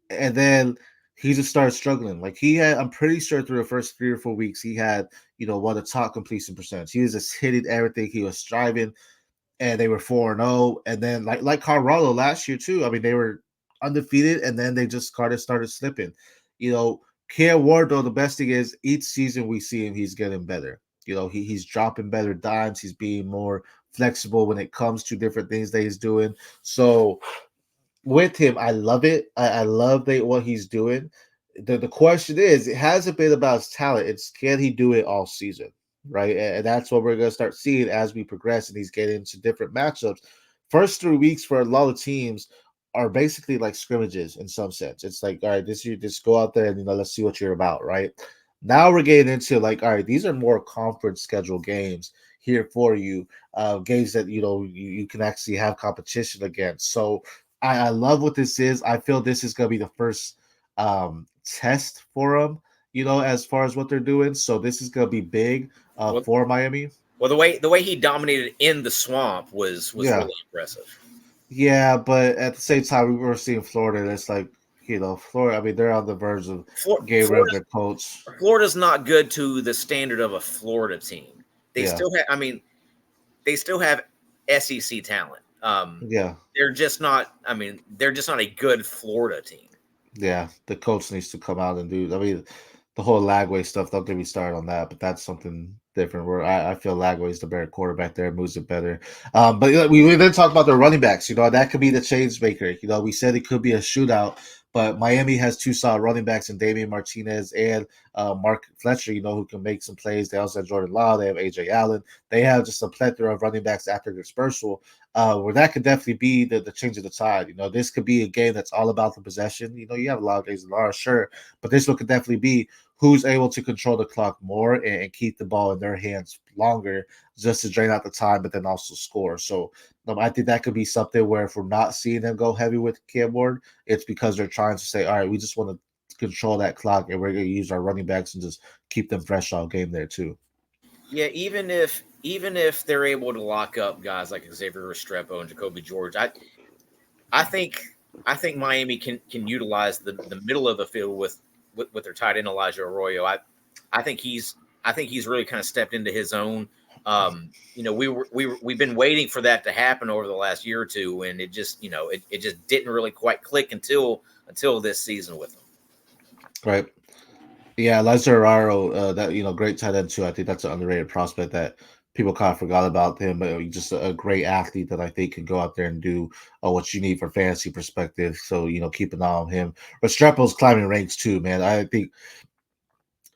and then he just started struggling. Like I'm pretty sure through the first 3 or 4 weeks, he had, one of the top completion percentage. He was just hitting everything. He was striving, and they were 4-0. And then like Colorado last year too. I mean, they were undefeated, and then they just started slipping. Cam Ward, though, the best thing is each season we see him, he's getting better. He's dropping better dimes. He's being more flexible when it comes to different things that he's doing. So with him, I love it. I love what he's doing. The question is, it hasn't been about his talent. It's can he do it all season, right? And that's what we're going to start seeing as we progress and he's getting into different matchups. First 3 weeks for a lot of teams are basically like scrimmages in some sense. It's like, all right, you just go out there and let's see what you're about, right? Now we're getting into like, all right, these are more conference schedule games here for you, games that you can actually have competition against. So I love what this is. I feel this is going to be the first test for them, as far as what they're doing. So this is going to be big for Miami. Well, the way he dominated in the swamp was really impressive. Yeah, but at the same time, we were seeing Florida. It's like, Florida. I mean, they're on the verge of getting rid of their coach. Florida's not good to the standard of a Florida team. They still have. I mean, they still have SEC talent. They're just not. I mean, they're just not a good Florida team. Yeah, the coach needs to come out and do. I mean, the whole Lagway stuff. Don't get me started on that, but that's something different. Where I feel Lagway is the better quarterback there, moves it better. But we then talk about the running backs. That could be the change maker. We said it could be a shootout, But Miami has two solid running backs in Damian Martinez and Mark Fletcher, who can make some plays. They also have Jordan Law. They have AJ Allen. They have just a plethora of running backs after dispersal, where that could definitely be the change of the tide. This could be a game that's all about the possession. You have a lot of days in Laura, sure, but this one could definitely be who's able to control the clock more and keep the ball in their hands longer, just to drain out the time, but then also score. So I think that could be something where if we're not seeing them go heavy with Cam Ward, it's because they're trying to say, all right, we just want to control that clock and we're going to use our running backs and just keep them fresh all game there too. Yeah, even if they're able to lock up guys like Xavier Restrepo and Jacoby George, I think I think Miami can utilize the middle of the field with their tight end Elijah Arroyo. I think he's really kind of stepped into his own. We've been waiting for that to happen over the last year or two, and it just didn't really quite click until this season with him. Right. Yeah, Lazararo, that great tight end too. I think that's an underrated prospect that people kind of forgot about him, but he's just a great athlete that I think can go out there and do what you need for fantasy perspective. So keep an eye on him. Restrepo's climbing ranks too, man. I think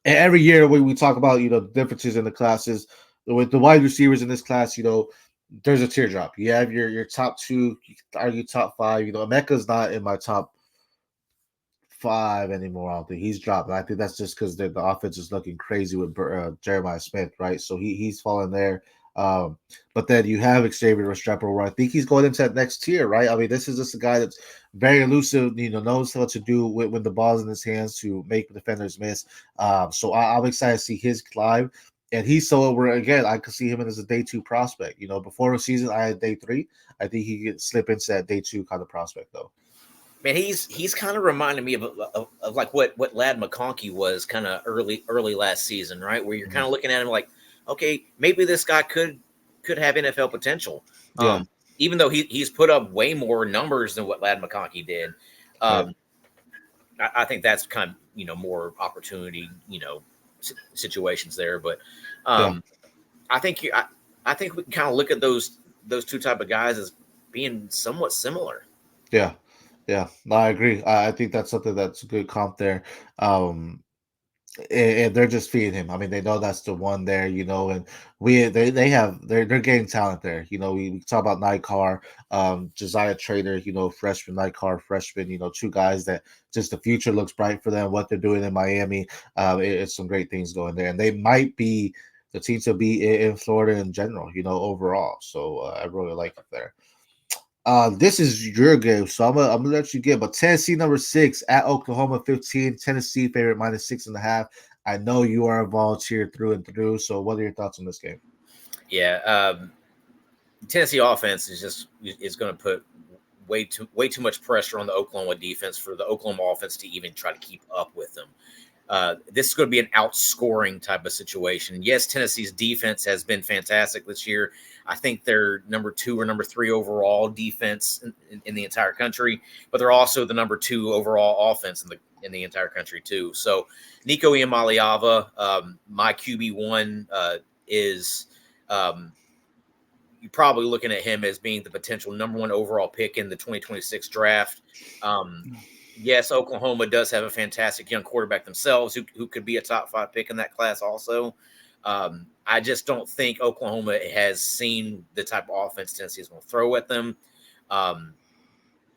every year when we talk about differences in the classes with the wide receivers in this class, there's a teardrop. You have your top two, you could argue top five. Emeka's not in my top five anymore. I don't think he's dropped. And I think that's just because the offense is looking crazy with Jeremiah Smith, right? So he's falling there. Um, but then you have Xavier Restrepo, where I think he's going into that next tier, right? I mean, this is just a guy that's very elusive, knows what to do when the ball's in his hands to make defenders miss. So I'm excited to see his climb. And he's so where again, I could see him as a day two prospect. Before the season, I had day three. I think he could slip into that day two kind of prospect, though. Man, he's kind of reminding me of like what Lad McConkey was kind of early last season, right? Where you're Mhm. kind of looking at him like, okay, maybe this guy could have NFL potential. Yeah, Even though he's put up way more numbers than what Lad McConkey did. right. Um, I think that's kind of more opportunity situations there, but Yeah. um, I think we can kind of look at those two type of guys as being somewhat similar. Yeah, yeah, no, I agree. I think that's something that's a good comp there. Um, and they're just feeding him. I mean, they know that's the one there, and they have they're getting talent there. We talk about Nightcar, Josiah Trader, freshman Nightcar, freshman, two guys that just the future looks bright for them. What they're doing in Miami, it's some great things going there, and they might be the team to be in Florida in general, overall. So I really like it there. This is your game, so I'm gonna let you get. But Tennessee number 6 at Oklahoma 15. Tennessee favorite -6.5. I know you are a volunteer through and through. So what are your thoughts on this game? Yeah, Tennessee offense is going to put way too much pressure on the Oklahoma defense for the Oklahoma offense to even try to keep up with them. This is going to be an outscoring type of situation. Yes, Tennessee's defense has been fantastic this year. I think they're number 2 or number 3 overall defense in the entire country, but they're also the number 2 overall offense in the entire country too. So Nico Iamaleava, my QB1, is you're probably looking at him as being the potential number 1 overall pick in the 2026 draft. Um, yes, Oklahoma does have a fantastic young quarterback themselves who could be a top 5 pick in that class also. I just don't think Oklahoma has seen the type of offense Tennessee is going to throw at them. Um,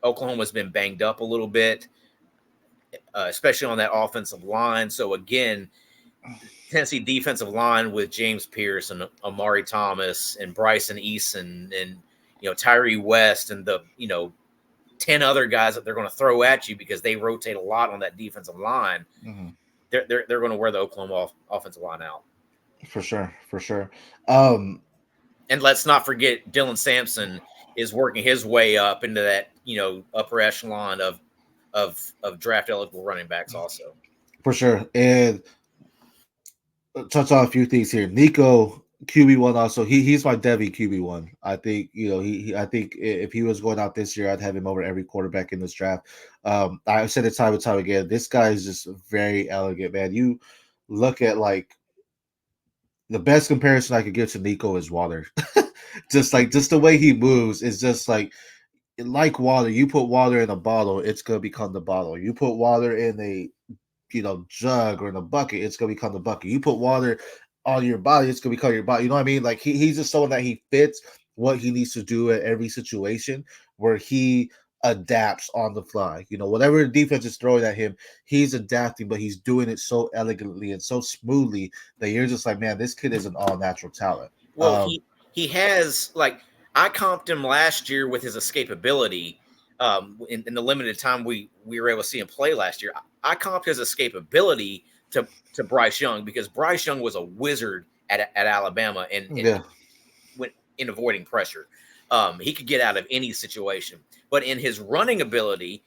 Oklahoma's been banged up a little bit, especially on that offensive line. So again, Tennessee defensive line with James Pierce and Amari Thomas and Bryson Eason and Tyree West and the 10 other guys that they're going to throw at you because they rotate a lot on that defensive line. Mhm. They're going to wear the Oklahoma offensive line out. For sure, for sure. Um, And let's not forget Dylan Sampson is working his way up into that upper echelon of draft eligible running backs also. for sure. And touch on a few things here. Nico QB1 also. He's my Devy QB1. I think I think if he was going out this year, I'd have him over every quarterback in this draft. I've said it time and time again. This guy is just very elegant, man. You look at like the best comparison I could give to Nico is water. Just the way he moves is just like like water. You put water in a bottle, it's gonna become the bottle. You put water in a jug or in a bucket, it's gonna become the bucket. You put water on your body, it's gonna become your body. You know what I mean? Like he's just someone that he fits what he needs to do at every situation where he adapts on the fly. Whatever the defense is throwing at him, he's adapting, but he's doing it so elegantly and so smoothly that you're just like, man, this kid is an all natural talent. Well, he has like I comped him last year with his escapability. In the limited time we were able to see him play last year, I comped his escapability to Bryce Young because Bryce Young was a wizard at Alabama and Yeah. when in avoiding pressure. He could get out of any situation, but in his running ability,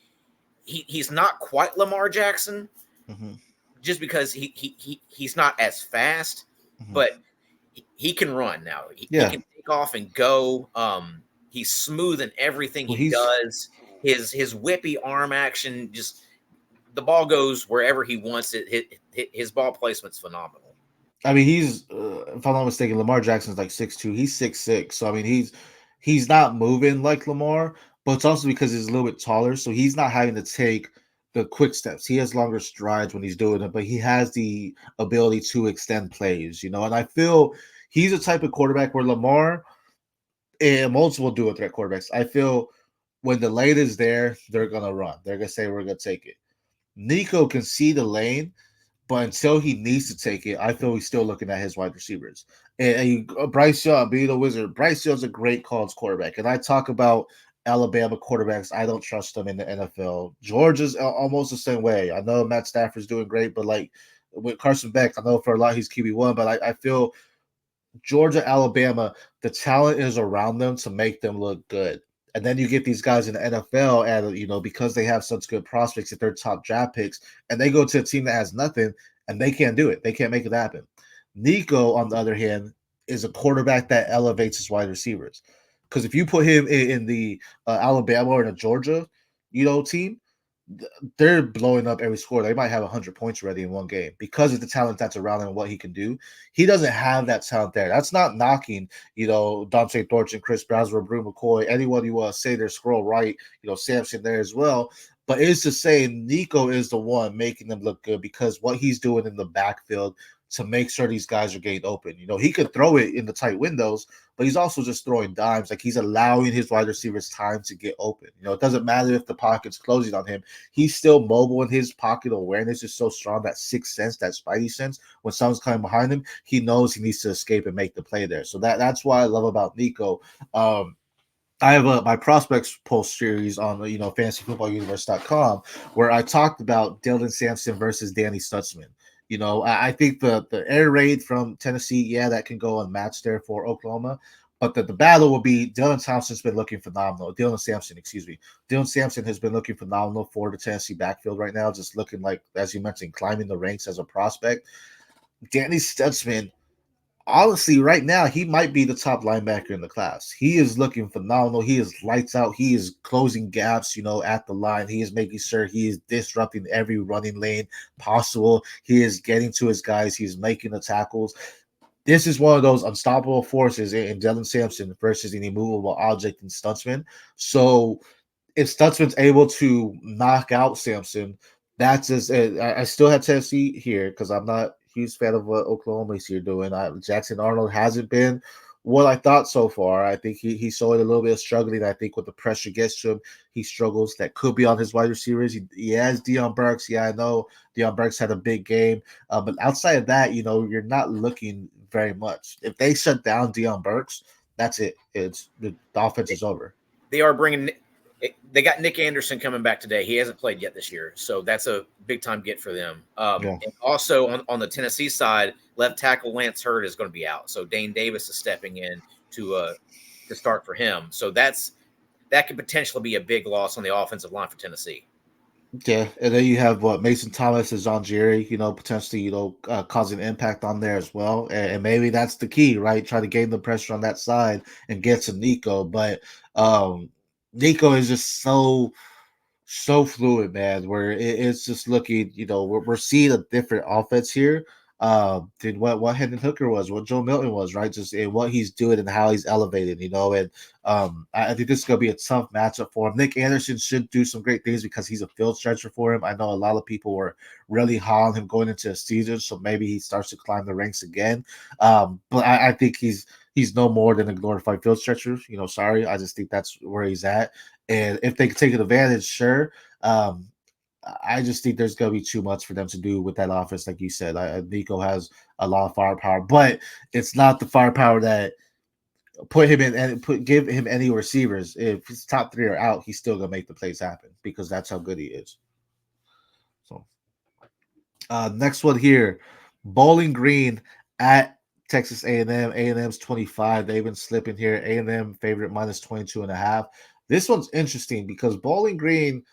he's not quite Lamar Jackson, Mm-hmm. just because he's not as fast, Mm-hmm. but he can run now. He Yeah. can take off and go. He's smooth in everything Well, he does. His whippy arm action, just the ball goes wherever he wants it. His ball placement's phenomenal. I mean, he's if I'm not mistaken, Lamar Jackson's like 6'2". He's 6'6". So I mean, he's not moving like Lamar, but it's also because he's a little bit taller, so he's not having to take the quick steps. He has longer strides when he's doing it, but he has the ability to extend plays. And I feel he's a type of quarterback where Lamar and multiple dual threat quarterbacks. I feel when the lane is there, they're gonna run. They're gonna say we're gonna take it. Nico can see the lane, but until he needs to take it, I feel he's still looking at his wide receivers. Bryce Young, being a wizard, Bryce Young's a great college quarterback. And I talk about Alabama quarterbacks. I don't trust them in the NFL. Georgia's almost the same way. I know Matt Stafford's doing great, but like with Carson Beck, I know for a lot he's QB1, but I feel Georgia, Alabama, the talent is around them to make them look good. And then you get these guys in the NFL, and because they have such good prospects that they're top draft picks, and they go to a team that has nothing, and they can't do it. They can't make it happen. Nico, on the other hand, is a quarterback that elevates his wide receivers. Because if you put him in the Alabama or in a Georgia, team, they're blowing up every score. They might have 100 points already in one game because of the talent that's around him and what he can do. He doesn't have that talent there. That's not knocking, Dante Thornton, Chris Braswell, Brew McCoy, anyone you want to say there, scroll right, Sampson there as well. But it's to say Nico is the one making them look good because what he's doing in the backfield to make sure these guys are getting open. He could throw it in the tight windows, but he's also just throwing dimes. Like he's allowing his wide receivers time to get open. It doesn't matter if the pocket's closing on him. He's still mobile, and his pocket awareness is so strong, that sixth sense, that spidey sense. When someone's coming behind him, he knows he needs to escape and make the play there. So that's what I love about Nico. I have my prospects post series on fantasyfootballuniverse.com where I talked about Dylan Sampson versus Danny Stutzman. I think the air raid from Tennessee, yeah, that can go unmatched there for Oklahoma. But the battle will be Dylan Thompson's been looking phenomenal. Dylan Sampson, excuse me. Dylan Sampson has been looking phenomenal for the Tennessee backfield right now, just looking like, as you mentioned, climbing the ranks as a prospect. Danny Stutzman, honestly, right now, he might be the top linebacker in the class. He is looking phenomenal. He is lights out. He is closing gaps, at the line. He is making sure he is disrupting every running lane possible. He is getting to his guys. He's making the tackles. This is one of those unstoppable forces in Dylan Sampson versus an immovable object in Stutzman. So if Stutzman's able to knock out Sampson, that's just I still have Tennessee here because I'm not a huge fan of what Oklahoma's here doing. Jackson Arnold hasn't been what I thought so far. I think he showed a little bit of struggling. I think when the pressure gets to him, he struggles. That could be on his wide receivers. He has Deion Burks. Yeah, I know Deion Burks had a big game, but outside of that, you're not looking very much. If they shut down Deion Burks, that's it. It's the offense is over. They are bringing. They got Nick Anderson coming back today. He hasn't played yet this year, so that's a big time get for them. Yeah. And also on the Tennessee side, left tackle Lance Hurd is going to be out, so Dane Davis is stepping in to start for him. So that could potentially be a big loss on the offensive line for Tennessee. Yeah, and then you have Mason Thomas and John Jerry, potentially, causing impact on there as well. And maybe that's the key, right? Try to gain the pressure on that side and get to Nico. But Nico is just so fluid, man, where it's just looking, we're seeing a different offense here. Did what Hendon Hooker was, what Joe Milton was, right? Just in what he's doing and how he's elevated, and I think this is gonna be a tough matchup for him. Nick Anderson should do some great things because he's a field stretcher for him. I know a lot of people were really high on him going into a season, so maybe he starts to climb the ranks again. But I think he's no more than a glorified field stretcher. Sorry, I just think that's where he's at. And if they can take advantage, sure. I just think there's going to be too much for them to do with that offense, like you said. Nico has a lot of firepower, but it's not the firepower that put him in and give him any receivers. If his top three are out, he's still going to make the plays happen because that's how good he is. So, next one here, Bowling Green at Texas A&M. A&M's 25. They've been slipping here. A&M favorite minus 22.5. This one's interesting because Bowling Green,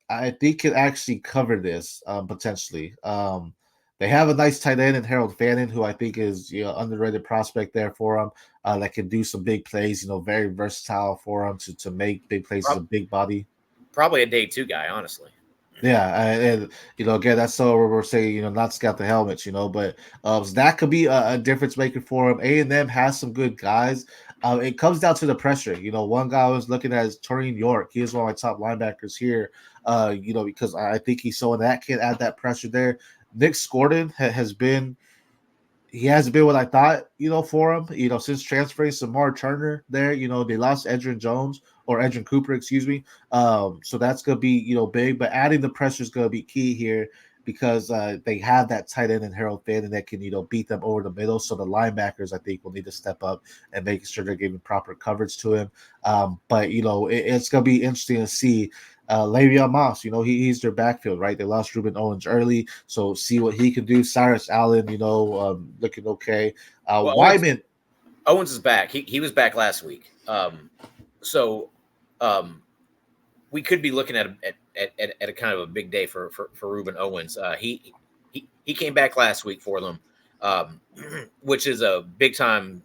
I think, can actually cover this potentially. They have a nice tight end in Harold Fannin, who I think is underrated prospect there for them. That can do some big plays. Very versatile for them to make big plays as a big body. Probably a day two guy, honestly. Yeah, and again, that's so we're saying, not scout the helmets, but so that could be a difference maker for him. A&M has some good guys. It comes down to the pressure. One guy I was looking at is Torian York. He is one of my top linebackers here. Because I think he's someone that can add that pressure there. Nick Scorden hasn't been what I thought, for him, since transferring Samar Turner there. They lost Edrin Cooper, excuse me. So that's going to be, big, but adding the pressure is going to be key here because they have that tight end in Harold Fannin that can, beat them over the middle. So the linebackers, I think, will need to step up and make sure they're giving proper coverage to him. But it's going to be interesting to see Le'Veon Moss, he's their backfield, right? They lost Ruben Owens early, so see what he can do. Cyrus Allen, looking okay. Wyman Owens is back. He was back last week. So we could be looking at a kind of a big day for Ruben Owens. He came back last week for them, which is a big time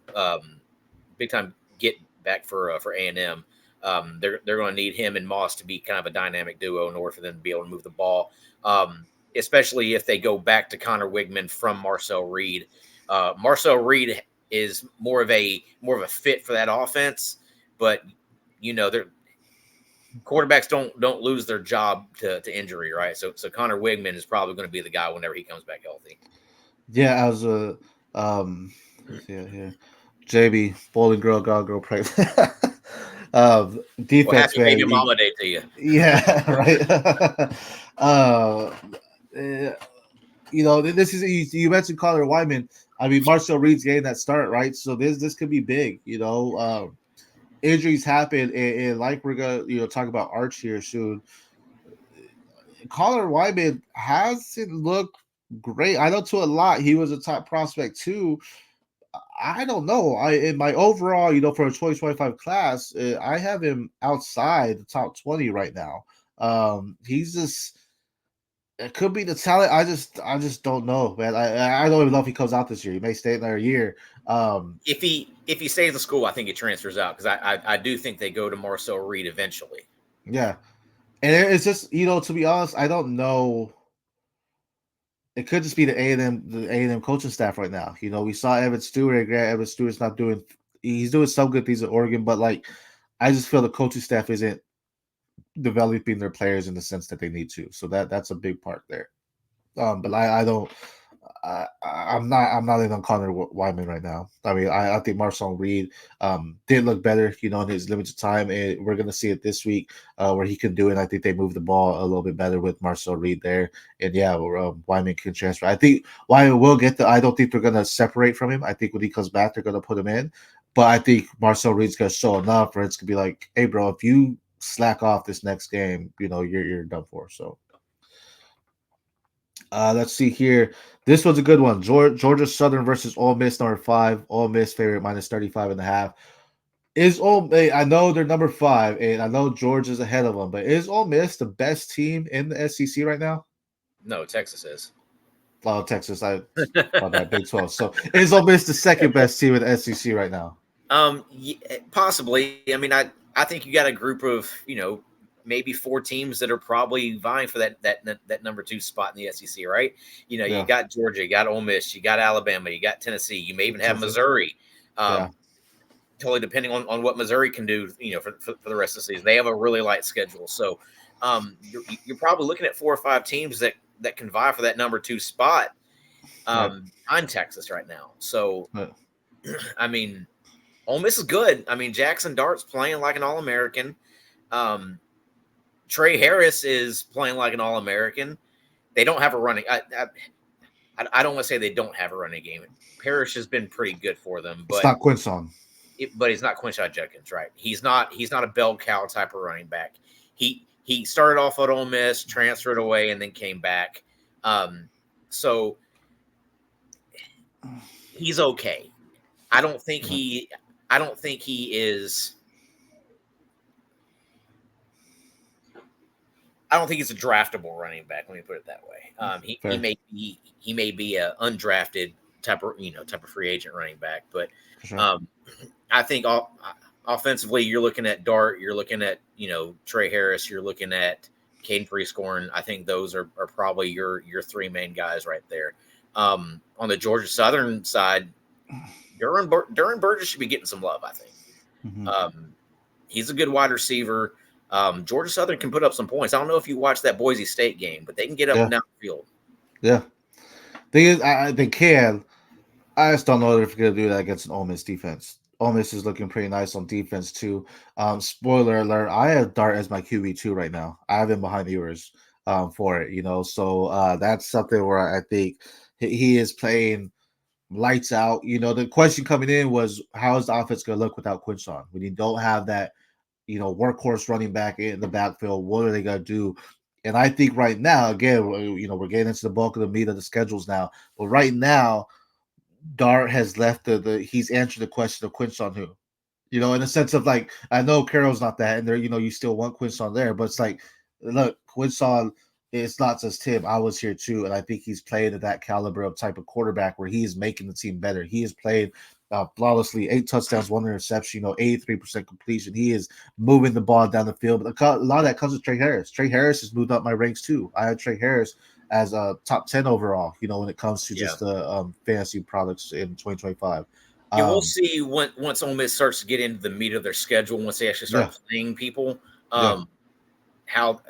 get back for A&M. They're going to need him and Moss to be kind of a dynamic duo in order for them to be able to move the ball, especially if they go back to Connor Wigman from Marcel Reed. Marcel Reed is more of a fit for that offense, but their quarterbacks don't lose their job to injury, right? So Connor Wigman is probably going to be the guy whenever he comes back healthy. Yeah, I was here. JB, Bowling Girl, God Girl, pray. Defense, well, happy man. Baby Mama Day to you. Yeah, right. This is you mentioned Connor Wyman. I mean, Marcel Reed's getting that start, right? So this could be big. Injuries happen, and like we're gonna talk about Arch here soon. Connor Wyman hasn't looked great. I know to a lot he was a top prospect too. I don't know. In my overall, for a 2025 class, I have him outside the top 20 right now. He's just it could be the talent. I just don't know, man. I don't even know if he comes out this year. He may stay another year. If he stays in school, I think he transfers out because I do think they go to Marcel Reed eventually. Yeah, and it's just to be honest, I don't know. It could just be the A&M coaching staff right now. We saw Evan Stewart. Evan Stewart's not doing. He's doing some good things at Oregon, but I just feel the coaching staff isn't developing their players in the sense that they need to. So that's a big part there. But I don't. I'm not in on Connor Wyman right now. I mean, I think Marcel Reed did look better, in his limited time, and we're gonna see it this week where he can do it. I think they moved the ball a little bit better with Marcel Reed there, and yeah, Wyman can transfer. I think Wyman will get I don't think they're gonna separate from him. I think when he comes back, they're gonna put him in, but I think Marcel Reed's gonna show enough for it's gonna be like, hey, bro, if you slack off this next game, you're done for. So. Let's see here. This was a good one. Georgia Southern versus Ole Miss, number 5. Ole Miss favorite minus 35.5. I know they're number 5, and I know Georgia's ahead of them, but is Ole Miss the best team in the SEC right now? No, Texas is. Oh, Texas. I thought that Big 12. So is Ole Miss the second best team in the SEC right now? Yeah, possibly. I mean, I think you got a group of maybe 4 teams that are probably vying for that number 2 spot in the SEC, right? You Yeah. got Georgia, you got Ole Miss, you got Alabama, you got Tennessee, you may even have Missouri. Yeah. Totally depending on what Missouri can do, for the rest of the season. They have a really light schedule, so you're probably looking at 4 or 5 teams that can vie for that number 2 spot on Texas right now. So, I mean, Ole Miss is good. I mean, Jackson Dart's playing like an All-American. Trey Harris is playing like an All-American. They don't have a running. I don't want to say they don't have a running game. Parrish has been pretty good for them, but it's not Quinson. But he's not Quinshon Judkins, right? He's not a bell cow type of running back. He started off at Ole Miss, transferred away, and then came back. So he's okay. I don't think he is. I don't think he's a draftable running back. Let me put it that way. He may be a undrafted type of free agent running back, but I think offensively, you're looking at Dart, you're looking at Trey Harris, you're looking at Caden Prieskorn. I think those are probably your 3 main guys right there. On the Georgia Southern side, Duran Burgess should be getting some love, I think. Mm-hmm. He's a good wide receiver. Georgia Southern can put up some points. I don't know if you watched that Boise State game, but they can get up and down the field. Yeah, they can. I just don't know if they're going to do that against an Ole Miss defense. Ole Miss is looking pretty nice on defense too. Spoiler alert: I have Dart as my QB2 right now. I have him behind Ewers for it. So that's something where I think he is playing lights out. The question coming in was, how is the offense going to look without Quinshon? When you don't have that, workhorse running back in the backfield, what are they going to do? And I think right now, again, we're getting into the bulk of the meat of the schedules now. But right now, Dart has left he's answered the question of Quinshon who, in the sense of like, I know Carroll's not that, and there, you still want Quinshon there, but it's like, look, Quinshon, it's not just him. I was here too, and I think he's played at that caliber of type of quarterback where he is making the team better. He has played flawlessly, 8 touchdowns, 1 interception, 83% completion. He is moving the ball down the field. But a lot of that comes with Trey Harris. Trey Harris has moved up my ranks too. I had Trey Harris as a top 10 overall, when it comes to just the fantasy products in 2025. Yeah, we'll see once Ole Miss starts to get into the meat of their schedule, once they actually start playing people, how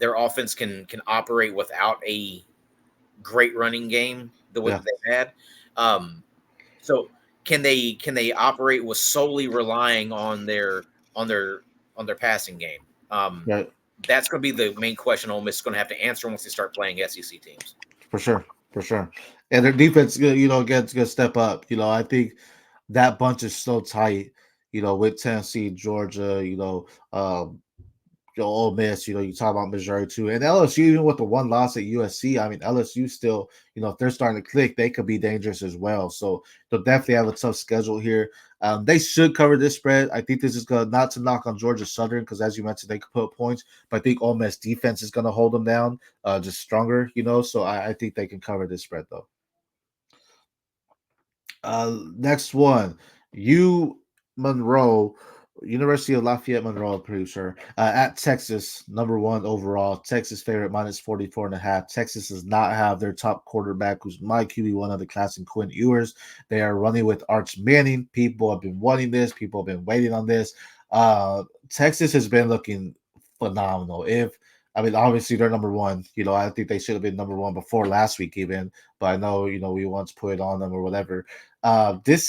their offense can operate without a great running game the way that they've had. So can they operate with solely relying on their passing game? That's going to be the main question Ole Miss is going to have to answer once they start playing SEC teams. For sure. And their defense, gets to step up. I think that bunch is so tight, with Tennessee, Georgia, Ole Miss, you talk about Missouri too, and LSU, even with the 1 loss at USC. I mean, LSU still, if they're starting to click, they could be dangerous as well. So they'll definitely have a tough schedule here. They should cover this spread. I think this is going not to knock on Georgia Southern, because as you mentioned, they could put points, but I think Ole Miss defense is going to hold them down, just stronger, So I think they can cover this spread though. Next one, Monroe. University of Lafayette Monroe, I'm pretty sure. At Texas, number 1 overall. Texas favorite -44.5. Texas does not have their top quarterback, who's my QB1 of the class, in Quinn Ewers. They are running with Arch Manning. People have been wanting this. People have been waiting on this. Texas has been looking phenomenal. Obviously they're number 1. I think they should have been number 1 before last week even. But I know, we once put it on them or whatever. This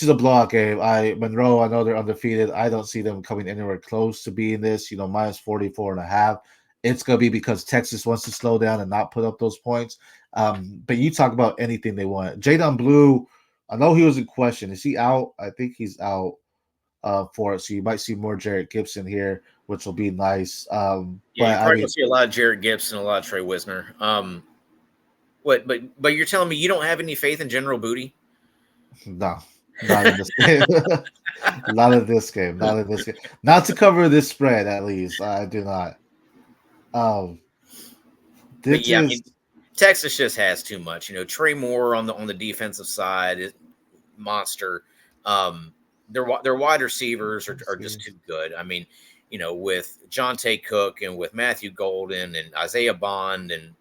is a blowout game. Monroe, I know they're undefeated. I don't see them coming anywhere close to being this, -44.5. It's going to be because Texas wants to slow down and not put up those points. But you talk about anything they want. Jadon Blue, I know he was in question. Is he out? I think he's out for it. So you might see more Jarrett Gibson here, which will be nice. But you're probably going to see a lot of Jarrett Gibson, a lot of Trey Wisner. But you're telling me you don't have any faith in General Booty? No. Not in this game. Not in this game. Not to cover this spread, at least. I do not. Texas just has too much. Trey Moore on the defensive side is monster. their wide receivers are just too good. I mean, with Jonte Cook and with Matthew Golden and Isaiah Bond and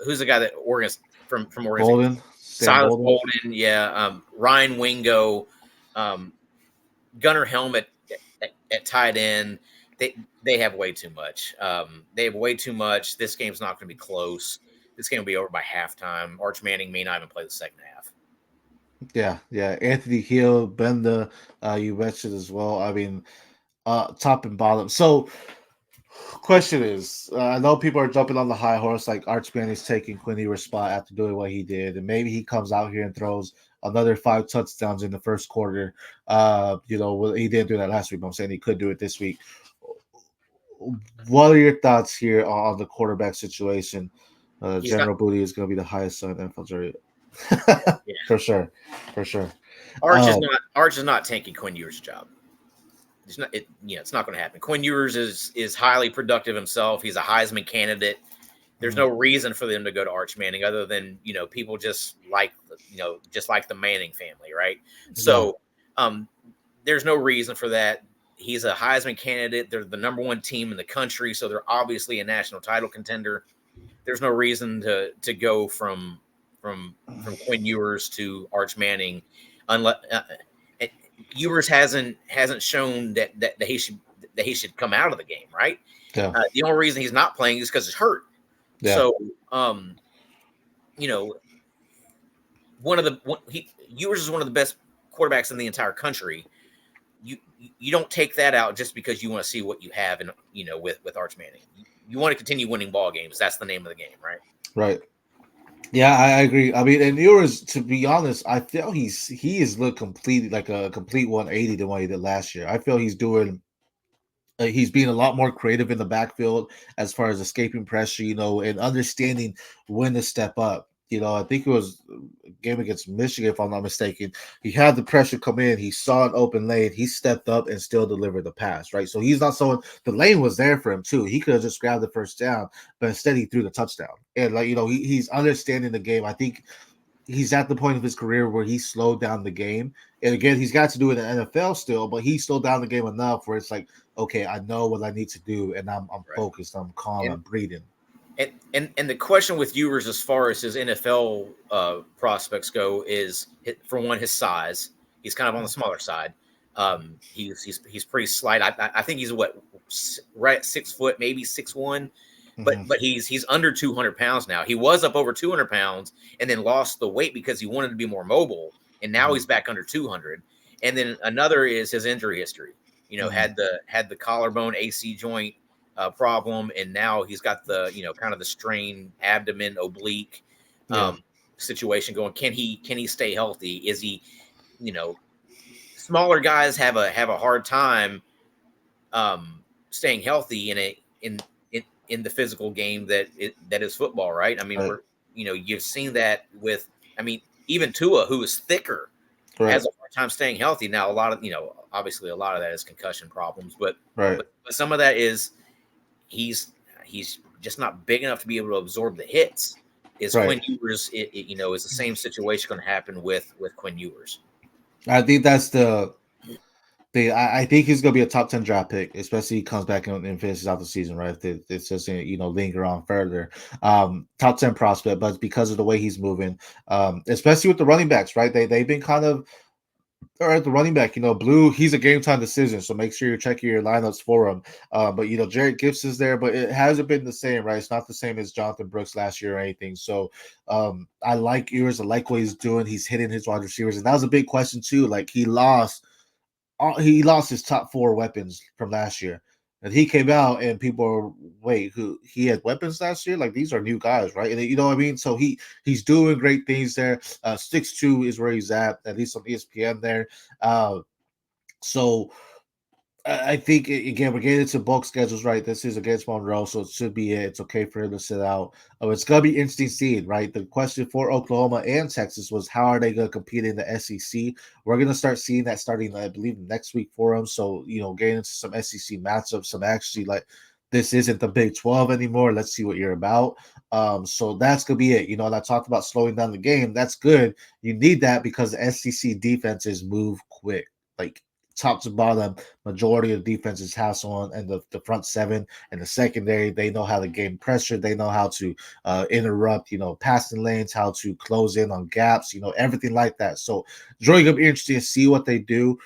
who's the guy that Oregon from Oregon? Bolden, Silas Bolden, yeah. Ryan Wingo, Gunnar Helmet at tight end. They have way too much. They have way too much. This game's not going to be close. This game will be over by halftime. Arch Manning may not even play the second half. Yeah. Anthony Hill, Benda, you mentioned as well. I mean, top and bottom. So, question is, I know people are jumping on the high horse, like Arch Manning's taking Quinn Ewers' spot after doing what he did, and maybe he comes out here and throws another 5 touchdowns in the first quarter. He didn't do that last week, but I'm saying he could do it this week. What are your thoughts here on the quarterback situation? General Booty is going to be the highest on NFL jury. Yeah. For sure. Arch is not taking Quinn Ewers' job. It's not going to happen. Quinn Ewers is highly productive himself. He's a Heisman candidate. There's no reason for them to go to Arch Manning other than people just like the Manning family, right? So there's no reason for that. He's a Heisman candidate. They're the number 1 team in the country, so they're obviously a national title contender. There's no reason to go from Quinn Ewers to Arch Manning, unless Ewers hasn't shown that he should come out of the game, right? Yeah. The only reason he's not playing is because he's hurt. Yeah. So, Ewers is one of the best quarterbacks in the entire country. You don't take that out just because you want to see what you have with Arch Manning. You want to continue winning ball games. That's the name of the game, right? Right. Yeah, I agree. I mean, and Ewers, to be honest, I feel he has looked completely like a complete 180 than what he did last year. I feel he's doing. He's being a lot more creative in the backfield as far as escaping pressure, and understanding when to step up. I think it was a game against Michigan, if I'm not mistaken. He had the pressure come in. He saw an open lane. He stepped up and still delivered the pass, right? So he's not someone – the lane was there for him too. He could have just grabbed the first down, but instead he threw the touchdown. And, he's understanding the game. I think he's at the point of his career where he slowed down the game. And, again, he's got to do it in the NFL still, but he slowed down the game enough where it's like, okay, I know what I need to do, and I'm right. Focused. I'm calm. I'm breathing. And the question with Ewers as far as his NFL prospects go is, for one, his size. He's kind of on the smaller side. He's pretty slight. I think he's right at 6 foot, maybe 6'1", but he's under 200 pounds now. He was up over 200 pounds and then lost the weight because he wanted to be more mobile, and now he's back under 200. And then another is his injury history. Had the collarbone AC joint problem, and now he's got the kind of the strained abdomen oblique situation going. Can he stay healthy? Is he smaller guys have a hard time staying healthy in the physical game that is football, right? I mean, right. You've seen that with even Tua, who is thicker, right. has a hard time staying healthy. Now a lot of obviously a lot of that is concussion problems, but right. but some of that is he's just not big enough to be able to absorb the hits. Is right. Quinn Ewers, is the same situation going to happen with Quinn Ewers? I think that's I think he's going to be a top 10 draft pick, especially if he comes back and finishes out the season, right? If it's just linger on further. Top 10 prospect, but because of the way he's moving, especially with the running backs, right? They've been kind of. Or at the running back, Blue, he's a game time decision, so make sure you're checking your lineups for him. But Jared Gibbs is there, but it hasn't been the same, right? It's not the same as Jonathan Brooks last year or anything. So I like Ewers. I like what he's doing. He's hitting his wide receivers, and that was a big question too. Like he lost his top 4 weapons from last year. And he came out and people are, wait, who he had weapons last year? Like these are new guys, right? And you know what I mean? So he's doing great things there. 6'2" is where he's at least on ESPN there. So I think, again, we're getting into bulk schedules, right? This is against Monroe, so it should be it. It's okay for him to sit out. It's going to be interesting seeing, right? The question for Oklahoma and Texas was how are they going to compete in the SEC? We're going to start seeing that starting, I believe, next week for them. So, getting into some SEC matchups, some actually like this isn't the Big 12 anymore. Let's see what you're about. So that's gonna be it. And I talked about slowing down the game. That's good. You need that because the SEC defenses move quick, like top to bottom. Majority of defenses have someone, and the front seven and the secondary. They know how to gain pressure. They know how to interrupt. Passing lanes, how to close in on gaps. Everything like that. So it's really gonna be interesting to see what they do.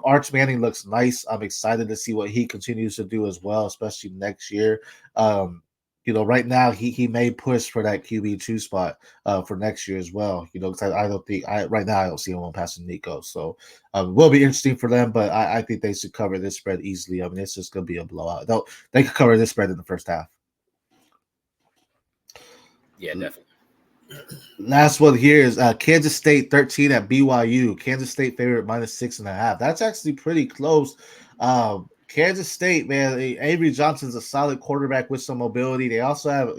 Arch Manning looks nice. I'm excited to see what he continues to do as well, especially next year. Right now he may push for that QB2 spot for next year as well. Because I don't think right now I don't see him on passing Nico. So will be interesting for them, but I think they should cover this spread easily. I mean, it's just gonna be a blowout. They could cover this spread in the first half. Yeah, definitely. Last one here is Kansas State 13 at BYU. Kansas State favorite -6.5. That's actually pretty close. Kansas State, man, Avery Johnson's a solid quarterback with some mobility. They also have,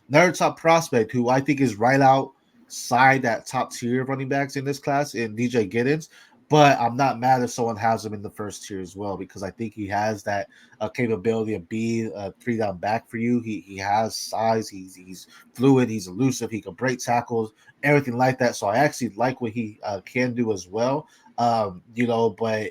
another top prospect who I think is right outside that top tier of running backs in this class in DJ Giddens. But I'm not mad if someone has him in the first tier as well, because I think he has that capability of being a 3-down back for you. He has size. He's fluid. He's elusive. He can break tackles, everything like that. So I actually like what he can do as well. But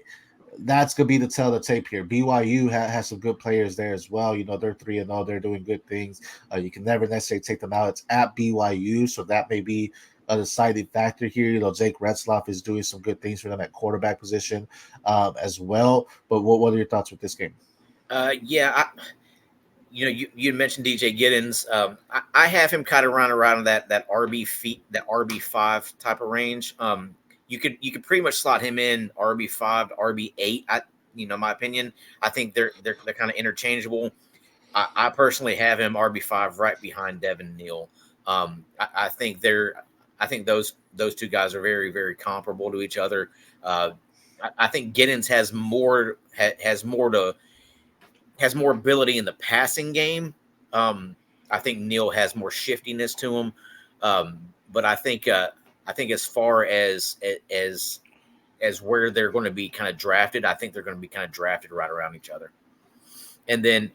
that's gonna be the tell of the tape here. BYU has some good players there as well. They're 3-0. They're doing good things. You can never necessarily take them out. It's at BYU, so that may be a deciding factor here. Jake Retzloff is doing some good things for them at quarterback position as well. But what are your thoughts with this game? You mentioned DJ Giddens. I have him kind of around that RB5 type of range. You could pretty much slot him in RB5 to RB8. My opinion. I think they're kind of interchangeable. I personally have him RB5 right behind Devin Neal. I think those two guys are very, very comparable to each other. I think Giddens has more ability in the passing game. I think Neal has more shiftiness to him. But I think as far as where they're going to be kind of drafted, I think they're going to be kind of drafted right around each other. And then,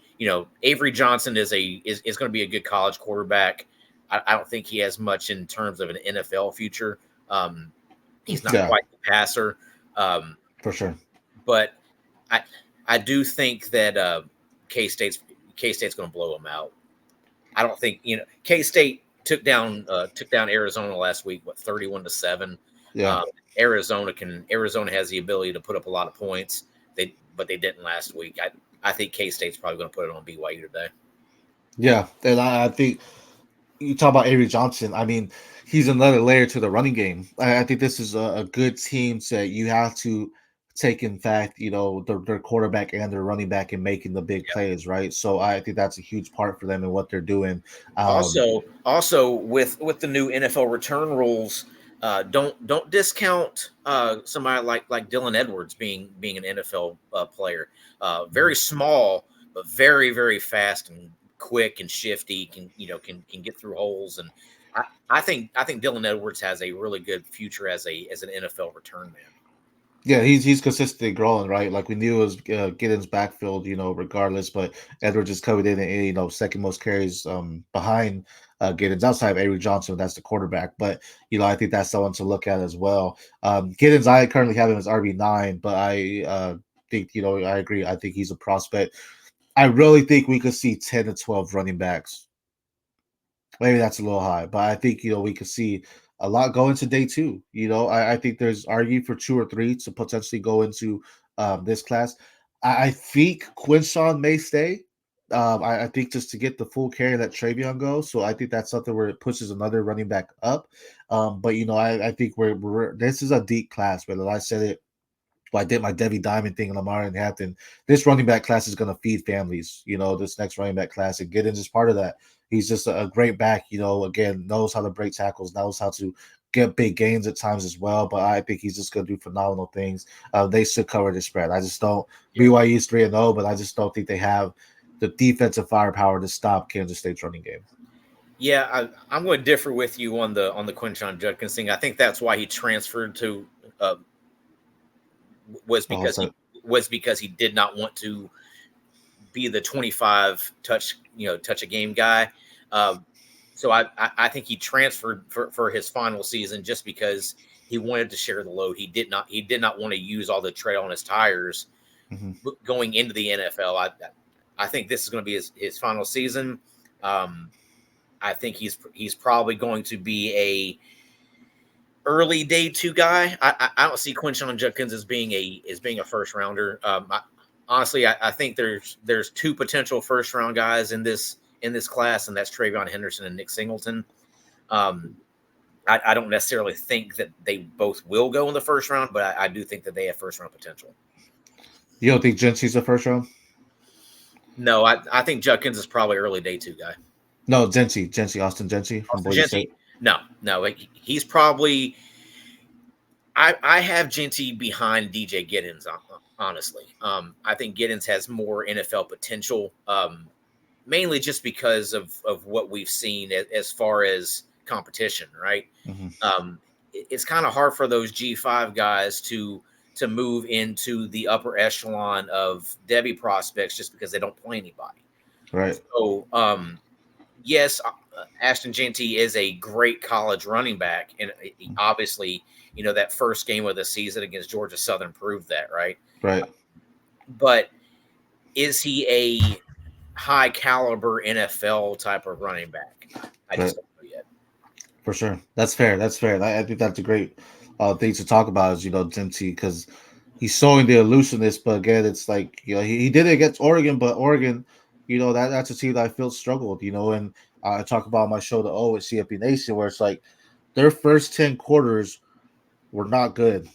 Avery Johnson is going to be a good college quarterback. I don't think he has much in terms of an NFL future. He's not quite the passer. For sure. But I do think that K-State's going to blow him out. I don't think, K-State took down Arizona last week, 31-7. Yeah. Arizona has the ability to put up a lot of points. But they didn't last week. I think K-State's probably going to put it on BYU today. Yeah, and I think you talk about Avery Johnson. I mean, he's another layer to the running game. I think this is a good team that you have to take, in fact, their quarterback and their running back in making the big plays, right? So I think that's a huge part for them and what they're doing. Also with the new NFL return rules, don't discount somebody like Dylan Edwards being an NFL player. Very small, but very, very fast and quick and shifty. Can get through holes, and I think Dylan Edwards has a really good future as an NFL return man. Yeah, he's consistently growing, right? Like we knew it was Giddens' backfield, regardless, but Edwards just covered in and second most carries behind Giddens outside of Avery Johnson. That's the quarterback, but I think that's someone to look at as well. Giddens, I currently have him as RB9, but I think I agree. I think he's a prospect. I really think we could see 10 to 12 running backs. Maybe that's a little high, but I think we could see a lot go into day two. I think there's argument for 2 or 3 to potentially go into this class. I think Quinshawn may stay. I think just to get the full carry that Travion goes. So I think that's something where it pushes another running back up. But I think we're this is a deep class. Whether I said it, I did my Devy Diamond thing in Lamar and Hampton. This running back class is going to feed families. This next running back class, and Giddens is part of that. He's just a great back. Again, knows how to break tackles, knows how to get big gains at times as well. But I think he's just going to do phenomenal things. They should cover the spread. I just don't. Yeah. BYU's 3-0, but I just don't think they have the defensive firepower to stop Kansas State's running game. Yeah, I'm going to differ with you on the Quinshon Judkins thing. I think that's why he transferred to. Was because he did not want to be the 25 touch a game guy. So I think he transferred for his final season just because he wanted to share the load. He did not want to use all the tread on his tires going into the NFL. I think this is going to be his final season. I think he's probably going to be a early day 2 guy. I don't see Quinshon Judkins as being a first rounder. Honestly, I think there's 2 potential first round guys in this class, and that's Travion Henderson and Nick Singleton. I don't necessarily think that they both will go in the first round, but I do think that they have first round potential. You don't think Gentsy's a first round? No, I think Judkins is probably early day 2 guy. No, Austin Gentry from Boise State. No, he's probably. I have Gentry behind DJ Giddens, honestly. I think Giddens has more NFL potential, mainly just because of what we've seen as far as competition, right? It's kind of hard for those G5 guys to move into the upper echelon of Devy prospects just because they don't play anybody. Right. So, yes, Ashton Jeanty is a great college running back, and obviously, that first game of the season against Georgia Southern proved that, right? Right. But is he a high caliber NFL type of running back? I just don't know yet. For sure, that's fair. I think that's a great thing to talk about is Jeanty, because he's showing the elusiveness, but again, it's like he did it against Oregon, but Oregon, that's a team that I feel struggled, and I talk about my show the O at CFB Nation, where it's like their first 10 quarters were not good.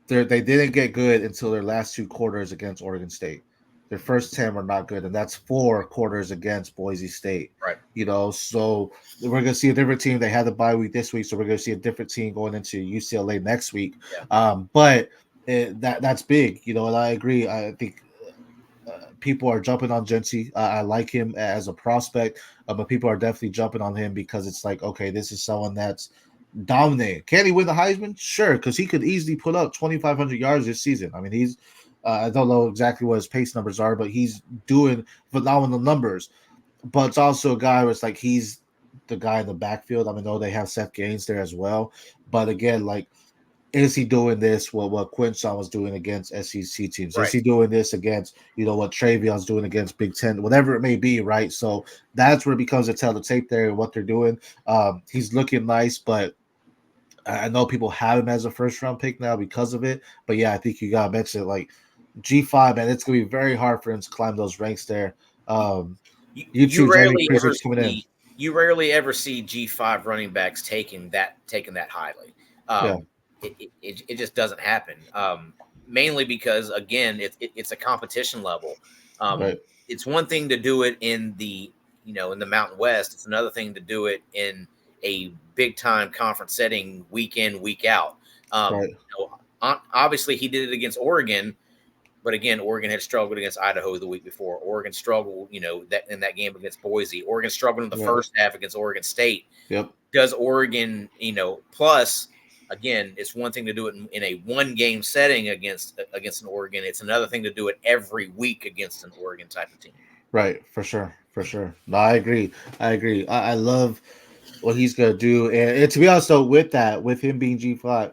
They didn't get good until their last 2 quarters against Oregon State. Their first 10 were not good, and that's 4 quarters against Boise State. Right. So we're going to see a different team. They had the bye week this week, so we're going to see a different team going into UCLA next week. Yeah. But that's big, and I agree. I think people are jumping on Gentry. I like him as a prospect, but people are definitely jumping on him because it's like, okay, this is someone that's dominating. Can he win the Heisman? Sure, because he could easily put up 2,500 yards this season. I mean, he's I don't know exactly what his pace numbers are, but he's doing phenomenal numbers. But it's also a guy where it's like he's the guy in the backfield. I mean, they have Seth Gaines there as well. But again, like, is he doing this what Quinshon was doing against SEC teams? Right. Is he doing this against, what Travion's doing against Big Ten, whatever it may be, right? So that's where it becomes a tell the tape there and what they're doing. He's looking nice, but I know people have him as a first-round pick now because of it. But, yeah, I think you got to mention, like, G5, man, it's going to be very hard for him to climb those ranks there. You rarely ever see G5 running backs taking that highly. It just doesn't happen. Mainly because, again, it's a competition level. Right. It's one thing to do it in the Mountain West. It's another thing to do it in a big time conference setting, week in, week out. Obviously he did it against Oregon, but again, Oregon had struggled against Idaho the week before. Oregon struggled, that in that game against Boise. Oregon struggled in the first half against Oregon State. Yep. Does Oregon, plus, again, it's one thing to do it in a one-game setting against an Oregon. It's another thing to do it every week against an Oregon type of team. Right, for sure. No, I agree. I love what he's going to do. And to be honest, though, with him being G5,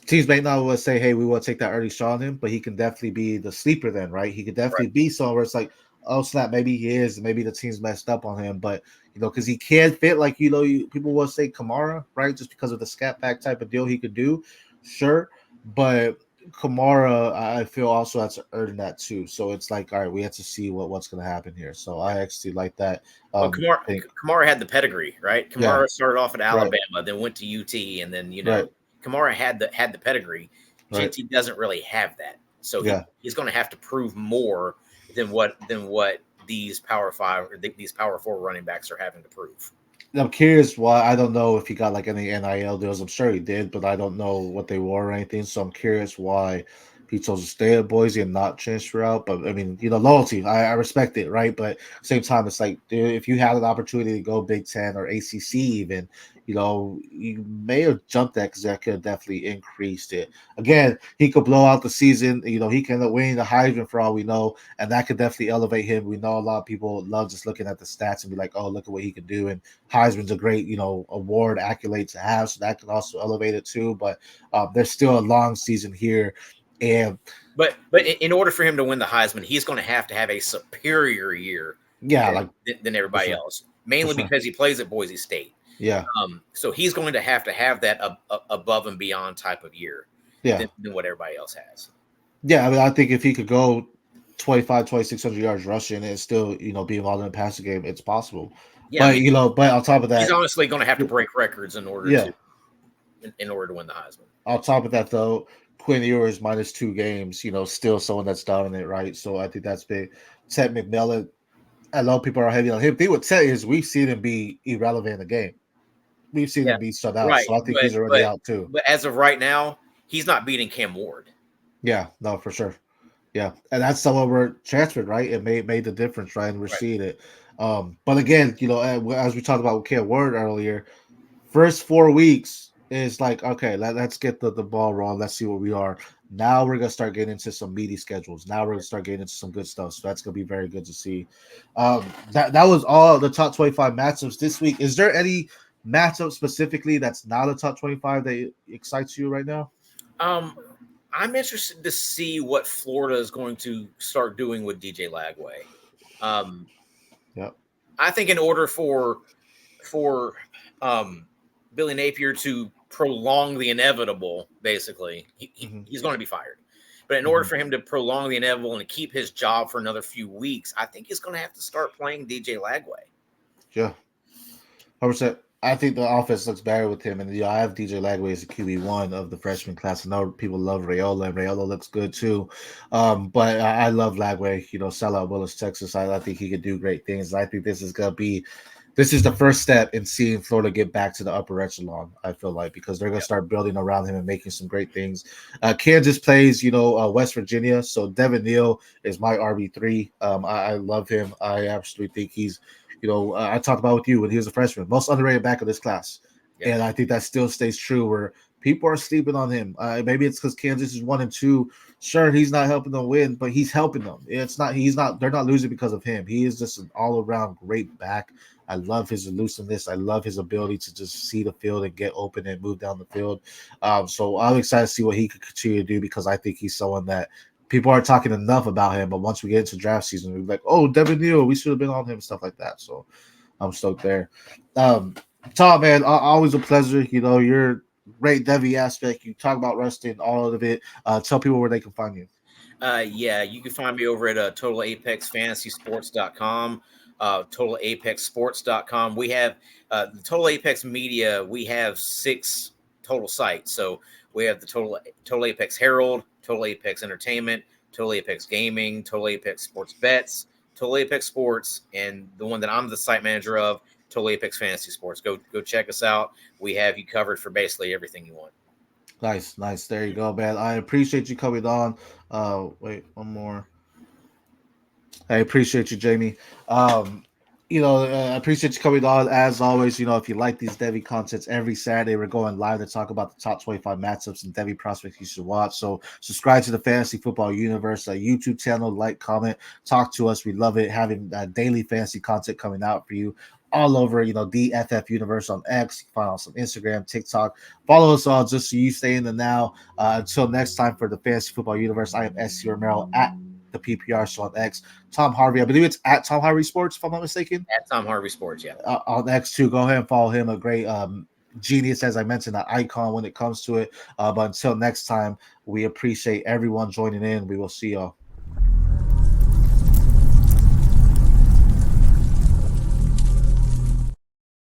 teams may not want to say, hey, we want to take that early shot on him, but he can definitely be the sleeper then, right? He could definitely be someone where it's like, oh, snap, maybe he is, maybe the team's messed up on him. But, because he can fit, like, people will say Kamara, right? Just because of the scat back type of deal he could do. Sure. But Kamara, I feel also has to earn that too. So it's like, all right, we have to see what's going to happen here. So I actually like that. Kamara had the pedigree, right? Kamara started off at Alabama, then went to UT, and then, Kamara had the pedigree. JT doesn't really have that. So he's going to have to prove more than what these Power 5 or these Power 4 running backs are having to prove. I'm curious why. I don't know if he got like any NIL deals. I'm sure he did, but I don't know what they were or anything. So I'm curious why He chose to stay at Boise and not transfer out. But I mean, loyalty. I respect it, right? But at the same time, it's like, dude, if you had an opportunity to go Big Ten or ACC, even, you may have jumped that because that could have definitely increased it. Again, he could blow out the season. He can end up winning the Heisman for all we know, and that could definitely elevate him. We know a lot of people love just looking at the stats and be like, oh, look at what he can do. And Heisman's a great, award accolade to have, so that can also elevate it too. But there's still a long season here. And but in order for him to win the Heisman, he's going to have a superior year, than everybody else, mainly because he plays at Boise State. Yeah. So he's going to have that above and beyond type of year, than what everybody else has. Yeah, I mean, I think if he could go 2,600 yards rushing and still, be involved in the passing game, it's possible. Yeah, but but on top of that, he's honestly going to have to break records in order to win the Heisman. On top of that, though, Quinn Ewers minus 2 games, still someone that's dominant, right? So I think that's big. Ted McMillan, I know people are heavy on him. The thing with Ted is we've seen him be irrelevant in the game. We've seen him be shut out. Right. So I think he's already out too. But as of right now, he's not beating Cam Ward. Yeah, no, for sure. Yeah, and that's someone we're transferred, right? It made the difference, right? And we're seeing it. But again, as we talked about with Cam Ward earlier, first 4 weeks is like, okay, let's get the ball rolling. Let's see where we are. Now we're going to start getting into some meaty schedules. Now we're going to start getting into some good stuff. So that's going to be very good to see. That was all the top 25 matchups this week. Is there any matchup specifically that's not a top 25 that excites you right now? I'm interested to see what Florida is going to start doing with DJ Lagway. I think in order for Billy Napier to prolong the inevitable, basically, he's going to be fired. But in order for him to prolong the inevitable and to keep his job for another few weeks, I think he's going to have to start playing DJ Lagway. Yeah, 100%. I think the offense looks better with him, and I have DJ Lagway as a QB1 of the freshman class. I know people love Rayola, and Rayola looks good too. But I love Lagway. Sell out Willis, Texas. I think he could do great things. I think this is the first step in seeing Florida get back to the upper echelon. I feel like, because they're going to start building around him and making some great things. Kansas plays, West Virginia. So Devin Neal is my RB3. I love him. I absolutely think he's. I talked about with you when he was a freshman, most underrated back of this class. Yeah. And I think that still stays true where people are sleeping on him. Maybe it's because Kansas is 1-2. Sure, he's not helping them win, but he's helping them. They're not losing because of him. He is just an all-around great back. I love his elusiveness. I love his ability to just see the field and get open and move down the field. So I'm excited to see what he could continue to do, because I think he's someone that people aren't talking enough about him, but once we get into draft season, we're like, oh, Devin Neal, we should have been on him and stuff like that. So I'm stoked there. Tom, man, always a pleasure. Your great Devy aspect. You talk about wrestling, all of it. Tell people where they can find you. You can find me over at TotalApexFantasySports.com, TotalApexSports.com. We have the Total Apex Media. We have 6 total sites. So we have the Total Apex Herald, Total Apex Entertainment, Total Apex Gaming, Total Apex Sports Bets, Total Apex Sports, and the one that I'm the site manager of, Total Apex Fantasy Sports. Go check us out. We have you covered for basically everything you want. Nice. There you go, man. I appreciate you coming on. Wait, one more. I appreciate you, Jamie. I appreciate you coming on. As always, if you like these Devy contents, every Saturday we're going live to talk about the top 25 matchups and Devy prospects you should watch. So subscribe to the Fantasy Football Universe YouTube channel, like, comment, talk to us. We love it, having daily fantasy content coming out for you all over, DFF Universe on X. You can find us on Instagram, TikTok. Follow us all just so you stay in the now. Until next time, for the Fantasy Football Universe, I am SC Romero at the PPR show on X. Tom Harvey, I believe it's at Tom Harvey Sports, if I'm not mistaken. At Tom Harvey Sports, yeah. On X too. Go ahead and follow him. A great genius, as I mentioned, an icon when it comes to it. But until next time, we appreciate everyone joining in. We will see y'all.